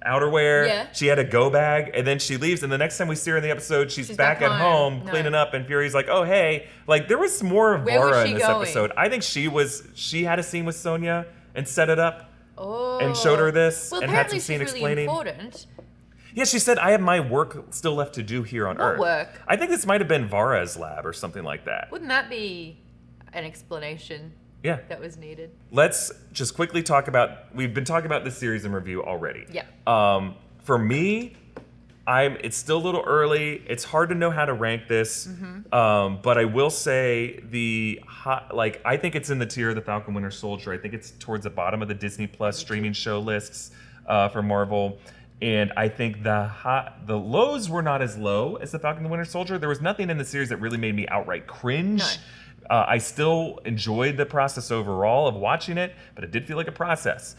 outerwear. Yeah. She had a go bag, and then she leaves, and the next time we see her in the episode, she's back at home No. cleaning up, and Fury's like, oh, hey. Like, there was more of Where was Vara she in this going? episode. I think she had a scene with Sonya and set it up. Oh. And showed her this well, and had some apparently scene she's explaining. Really important. Yeah, she said, I have my work still left to do here on What Earth. work? I think this might have been Vara's lab or something like that. Wouldn't that be an explanation Yeah. that was needed? Let's just quickly talk about, we've been talking about this series in review already. Yeah. For me, it's still a little early. It's hard to know how to rank this. But I will say I think it's in the tier of the Falcon Winter Soldier. I think it's towards the bottom of the Disney Plus streaming show lists for Marvel. And I think the lows were not as low as the Falcon and the Winter Soldier. There was nothing in the series that really made me outright cringe. No. I still enjoyed the process overall of watching it, but it did feel like a process.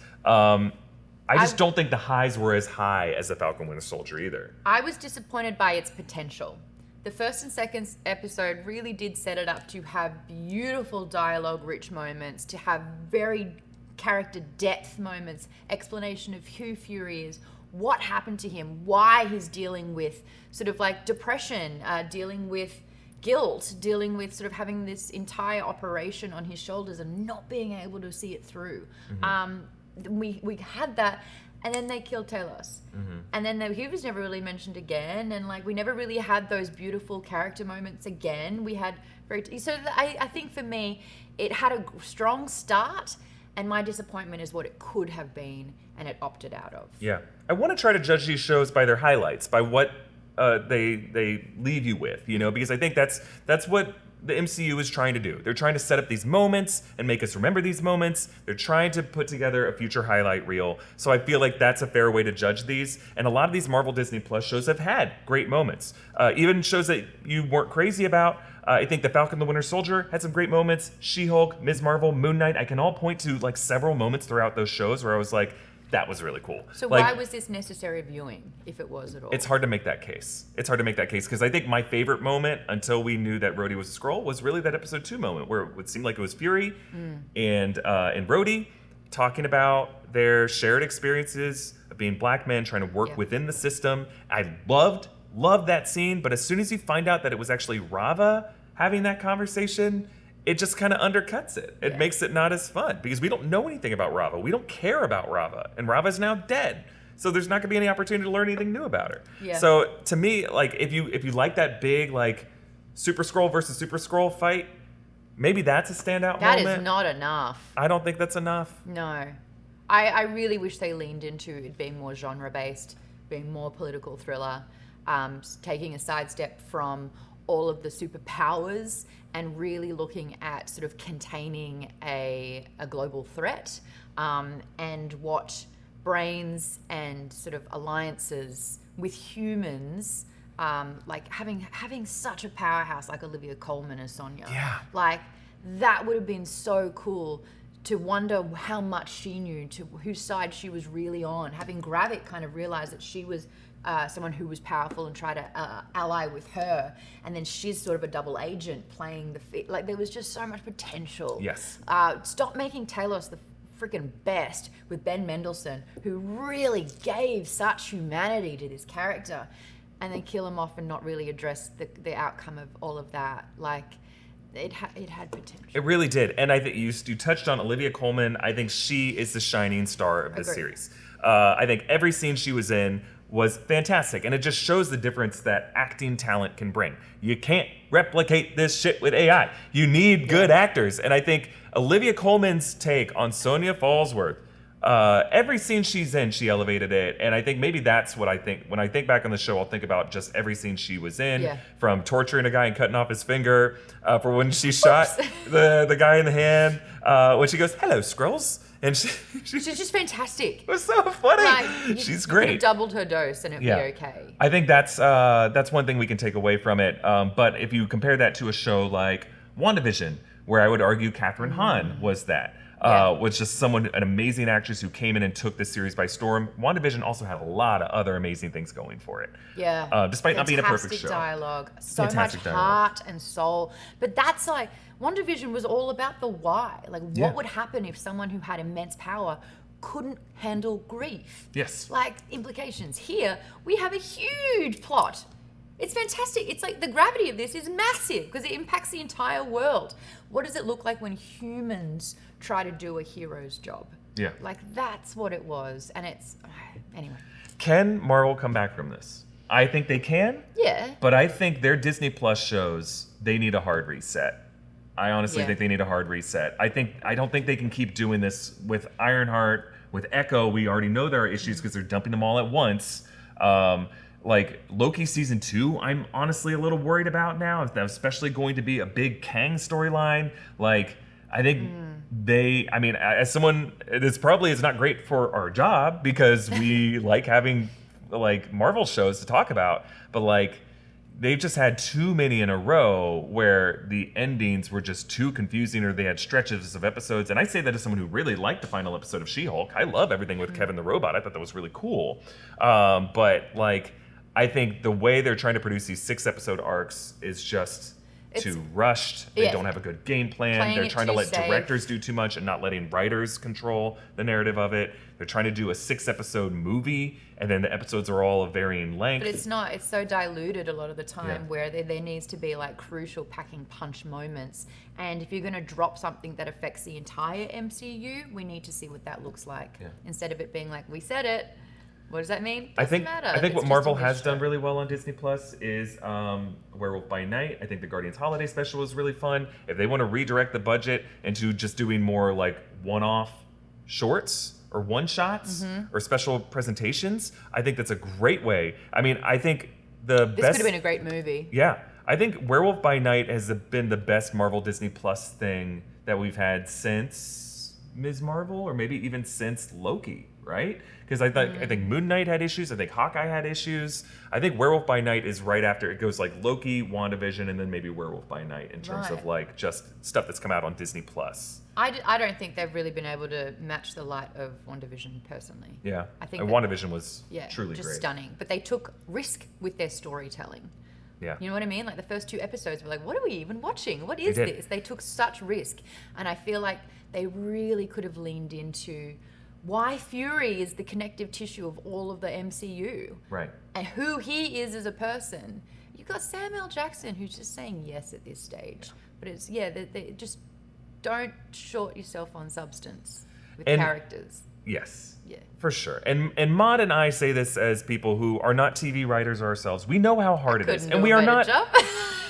I just don't think the highs were as high as the Falcon Winter Soldier either. I was disappointed by its potential. The first and second episode really did set it up to have beautiful dialogue-rich moments, to have very character depth moments, explanation of who Fury is, what happened to him, why he's dealing with sort of like depression, dealing with guilt, dealing with sort of having this entire operation on his shoulders and not being able to see it through. We had that, and then they killed Talos. And then he was never really mentioned again, and like we never really had those beautiful character moments again. We had I think for me, it had a strong start, and my disappointment is what it could have been, and it opted out of. Yeah. I want to try to judge these shows by their highlights, by what they leave you with, because I think that's what the MCU is trying to do. They're trying to set up these moments and make us remember these moments. They're trying to put together a future highlight reel. So I feel like that's a fair way to judge these. And a lot of these Marvel Disney Plus shows have had great moments. Even shows that you weren't crazy about. I think The Falcon and the Winter Soldier had some great moments. She-Hulk, Ms. Marvel, Moon Knight. I can all point to like several moments throughout those shows where I was like, that was really cool. So why was this necessary viewing, if it was at all? It's hard to make that case. Because I think my favorite moment until we knew that Rhodey was a Skrull was really that episode 2 moment where it would seem like it was Fury and Rhodey talking about their shared experiences of being black men trying to work within the system. I loved that scene, but as soon as you find out that it was actually Rava having that conversation, it just kind of undercuts it. It makes it not as fun because we don't know anything about Rava. We don't care about Rava, and Rava's now dead. So there's not gonna be any opportunity to learn anything new about her. Yeah. So to me, like if you like that big like Super Skrull versus Super Skrull fight, Maybe that's a standout That moment. is not enough. I don't think that's enough. No. I really wish they leaned into it being more genre-based, being more political thriller, taking a sidestep from all of the superpowers and really looking at sort of containing a global threat, and what brains and sort of alliances with humans, like having such a powerhouse like Olivia Colman as Sonia. Yeah. Like, that would have been so cool to wonder how much she knew, to whose side she was really on. Having Gravik kind of realize that she was someone who was powerful and try to ally with her, and then she's sort of a double agent playing like, there was just so much potential. Yes. Stop making Talos the freaking best with Ben Mendelsohn, who really gave such humanity to this character, and then kill him off and not really address the outcome of all of that. Like, it had potential. It really did. And I think you touched on Olivia Colman. I think she is the shining star of this series. I think every scene she was in was fantastic. And it just shows the difference that acting talent can bring. You can't replicate this shit with AI. You need good actors. And I think Olivia Colman's take on Sonia Fallsworth, every scene she's in, she elevated it. And I think maybe that's what I think. When I think back on the show, I'll think about just every scene she was in, from torturing a guy and cutting off his finger, for when she shot the guy in the hand, when she goes, "Hello, Skrulls." And she's just fantastic. It was so funny. Like, She's great. You could have doubled her dose and it'd be okay. I think that's one thing we can take away from it. But if you compare that to a show like WandaVision, where I would argue Kathryn Hahn was that. Was just an amazing actress who came in and took this series by storm. WandaVision also had a lot of other amazing things going for it. Yeah. Despite not being a perfect show. Dialogue. So much heart and soul. But that's like, WandaVision was all about the why. Like, what would happen if someone who had immense power couldn't handle grief? Yes. Like, implications. Here, we have a huge plot. It's fantastic. It's like, the gravity of this is massive because it impacts the entire world. What does it look like when humans try to do a hero's job? Yeah. Like, that's what it was. And it's, anyway. Can Marvel come back from this? I think they can. Yeah. But I think their Disney Plus shows, they need a hard reset. I honestly think they need a hard reset. I don't think they can keep doing this with Ironheart, with Echo. We already know there are issues because they're dumping them all at once. Like Loki season 2, I'm honestly a little worried about now. If that's especially going to be a big Kang storyline. Like, I think as someone, this probably is not great for our job because we like having like Marvel shows to talk about, but like, they've just had too many in a row where the endings were just too confusing, or they had stretches of episodes. And I say that as someone who really liked the final episode of She-Hulk. I love everything with Kevin the Robot. I thought that was really cool. But like, I think the way they're trying to produce these 6-episode arcs is just too rushed. They don't have a good game plan. They're trying to let directors do too much and not letting writers control the narrative of it. They're trying to do a 6-episode movie, and then the episodes are all of varying length. But it's not. It's so diluted a lot of the time where there needs to be like crucial packing punch moments. And if you're going to drop something that affects the entire MCU, we need to see what that looks like. Yeah. Instead of it being like, we said it. What does that mean? I think what Marvel has done really well on Disney Plus is Werewolf by Night. I think the Guardians Holiday Special was really fun. If they want to redirect the budget into just doing more like one-off shorts or one-shots or special presentations, I think that's a great way. I mean, I think this could have been a great movie. Yeah. I think Werewolf by Night has been the best Marvel Disney Plus thing that we've had since Ms. Marvel, or maybe even since Loki, right? Because I think Moon Knight had issues. I think Hawkeye had issues. I think Werewolf by Night is right after. It goes like Loki, WandaVision, and then maybe Werewolf by Night in terms of like just stuff that's come out on Disney Plus. I don't think they've really been able to match the light of WandaVision personally. Yeah, I think WandaVision was truly just great. Stunning. But they took risk with their storytelling. Yeah. You know what I mean? Like the first 2 episodes were like, what are we even watching? What is this? They took such risk. And I feel like they really could have leaned into why Fury is the connective tissue of all of the MCU. Right. And who he is as a person. You've got Sam L. Jackson who's just saying yes at this stage. But it's, they just don't short yourself on substance with characters. Yes. Yeah. For sure. And Maude and I say this as people who are not TV writers ourselves. We know how hard it is. And we are not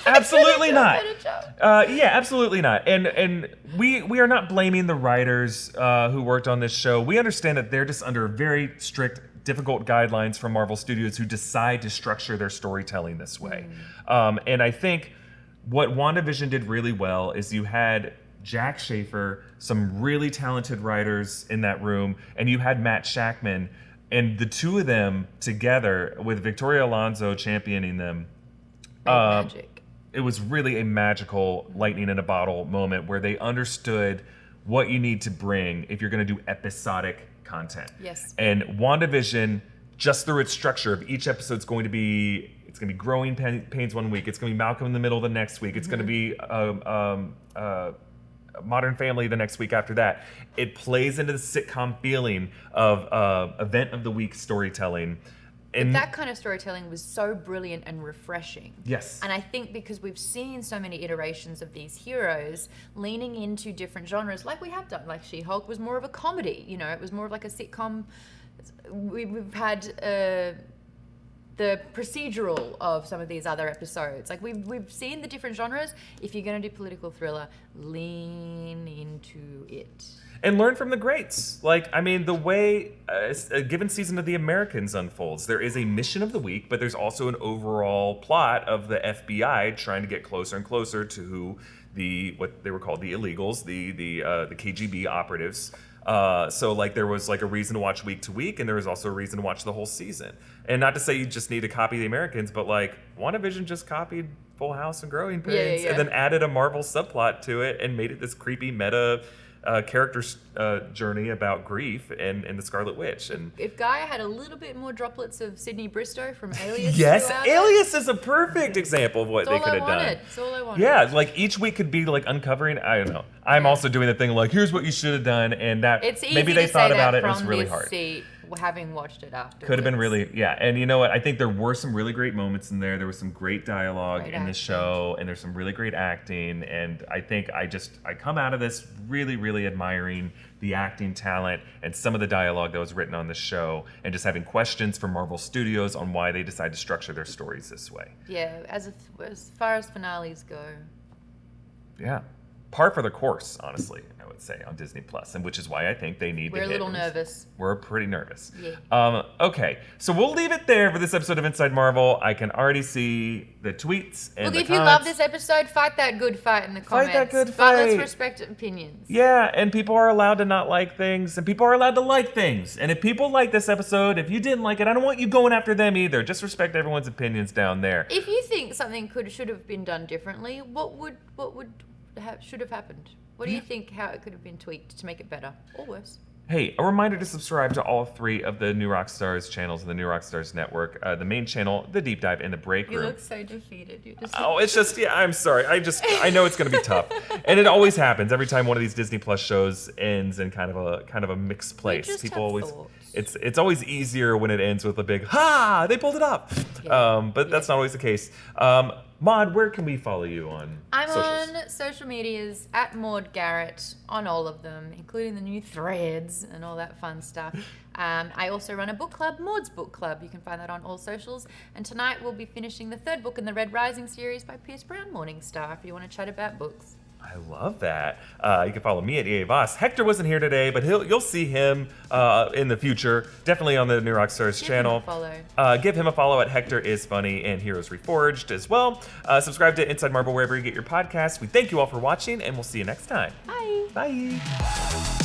Absolutely not. Better job. Yeah, absolutely not. And we are not blaming the writers who worked on this show. We understand that they're just under very strict, difficult guidelines from Marvel Studios who decide to structure their storytelling this way. And I think what WandaVision did really well is you had Jack Schaefer, some really talented writers in that room, and you had Matt Shakman, and the two of them together with Victoria Alonso championing them. Magic. It was really a magical lightning in a bottle moment where they understood what you need to bring if you're going to do episodic content. Yes. And WandaVision, just through its structure of each episode's going to be, it's going to be Growing Pains one week, it's going to be Malcolm in the Middle the next week, it's going to be Modern Family the next week after that. It plays into the sitcom feeling of event of the week storytelling. And that kind of storytelling was so brilliant and refreshing. Yes. And I think because we've seen so many iterations of these heroes leaning into different genres, like we have done. Like She-Hulk was more of a comedy, you know, it was more of like a sitcom. We've had the procedural of some of these other episodes. Like we've seen the different genres. If you're going to do political thriller, lean into it. And learn from the greats. Like, I mean, the way a given season of The Americans unfolds, there is a mission of the week, but there's also an overall plot of the FBI trying to get closer and closer to who what they were called, the illegals, the KGB operatives. So like there was like a reason to watch week to week, and there was also a reason to watch the whole season. And not to say you just need to copy The Americans, but like WandaVision just copied Full House and Growing Pains, and then added a Marvel subplot to it and made it this creepy meta character journey about grief and the Scarlet Witch. And if Gaia had a little bit more droplets of Sydney Bristow from Alias, yes, Alias is a perfect example of what they could have done. That's all I wanted. Yeah, like each week could be like uncovering. I don't know. I'm also doing the thing like, here's what you should have done, and that it's easy maybe they to thought say about that it. And it's from really this hard. Seat, having watched it afterwards. Could have been really, yeah. And you know what? I think there were some really great moments in there. There was some great dialogue in the show, and there's some really great acting. And I think I come out of this really, really admiring the acting talent and some of the dialogue that was written on the show, and just having questions for Marvel Studios on why they decide to structure their stories this way. Yeah, as far as finales go. Yeah. Par for the course, honestly, I would say, on Disney Plus, and which is why I think they need to hit. We're a little nervous. We're pretty nervous. Yeah. Okay, so we'll leave it there for this episode of Inside Marvel. I can already see the tweets and Look, the if you love this episode, fight that good fight in the comments. Fight that good But fight. let's respect opinions. Yeah, and people are allowed to not like things, and people are allowed to like things. And if people like this episode, if you didn't like it, I don't want you going after them either. Just respect everyone's opinions down there. If you think something should have been done differently, what should have happened? What do you think how it could have been tweaked to make it better or worse? Hey, a reminder to subscribe to all three of the New Rockstars channels in the New Rockstars network. The main channel, The Deep Dive, and The Breakroom. You look so defeated. It's just, yeah, I'm sorry. I know it's going to be tough. And it always happens every time one of these Disney Plus shows ends in kind of a mixed place. Just People have always thoughts. it's always easier when it ends with a big ha, they pulled it off. Yeah. But that's not always the case. Maude, where can we follow you on I'm socials? on social medias at Maude Garrett on all of them, including the new threads and all that fun stuff. I also run a book club, Maude's Book Club. You can find that on all socials. And tonight we'll be finishing the third book in the Red Rising series by Pierce Brown Morningstar if you want to chat about books. I love that. You can follow me at EA Voss. Hector wasn't here today, but you'll see him in the future. Definitely on the New Rockstars channel. Give him a follow at Hector is Funny and Heroes Reforged as well. Subscribe to Inside Marvel wherever you get your podcasts. We thank you all for watching, and we'll see you next time. Bye. Bye.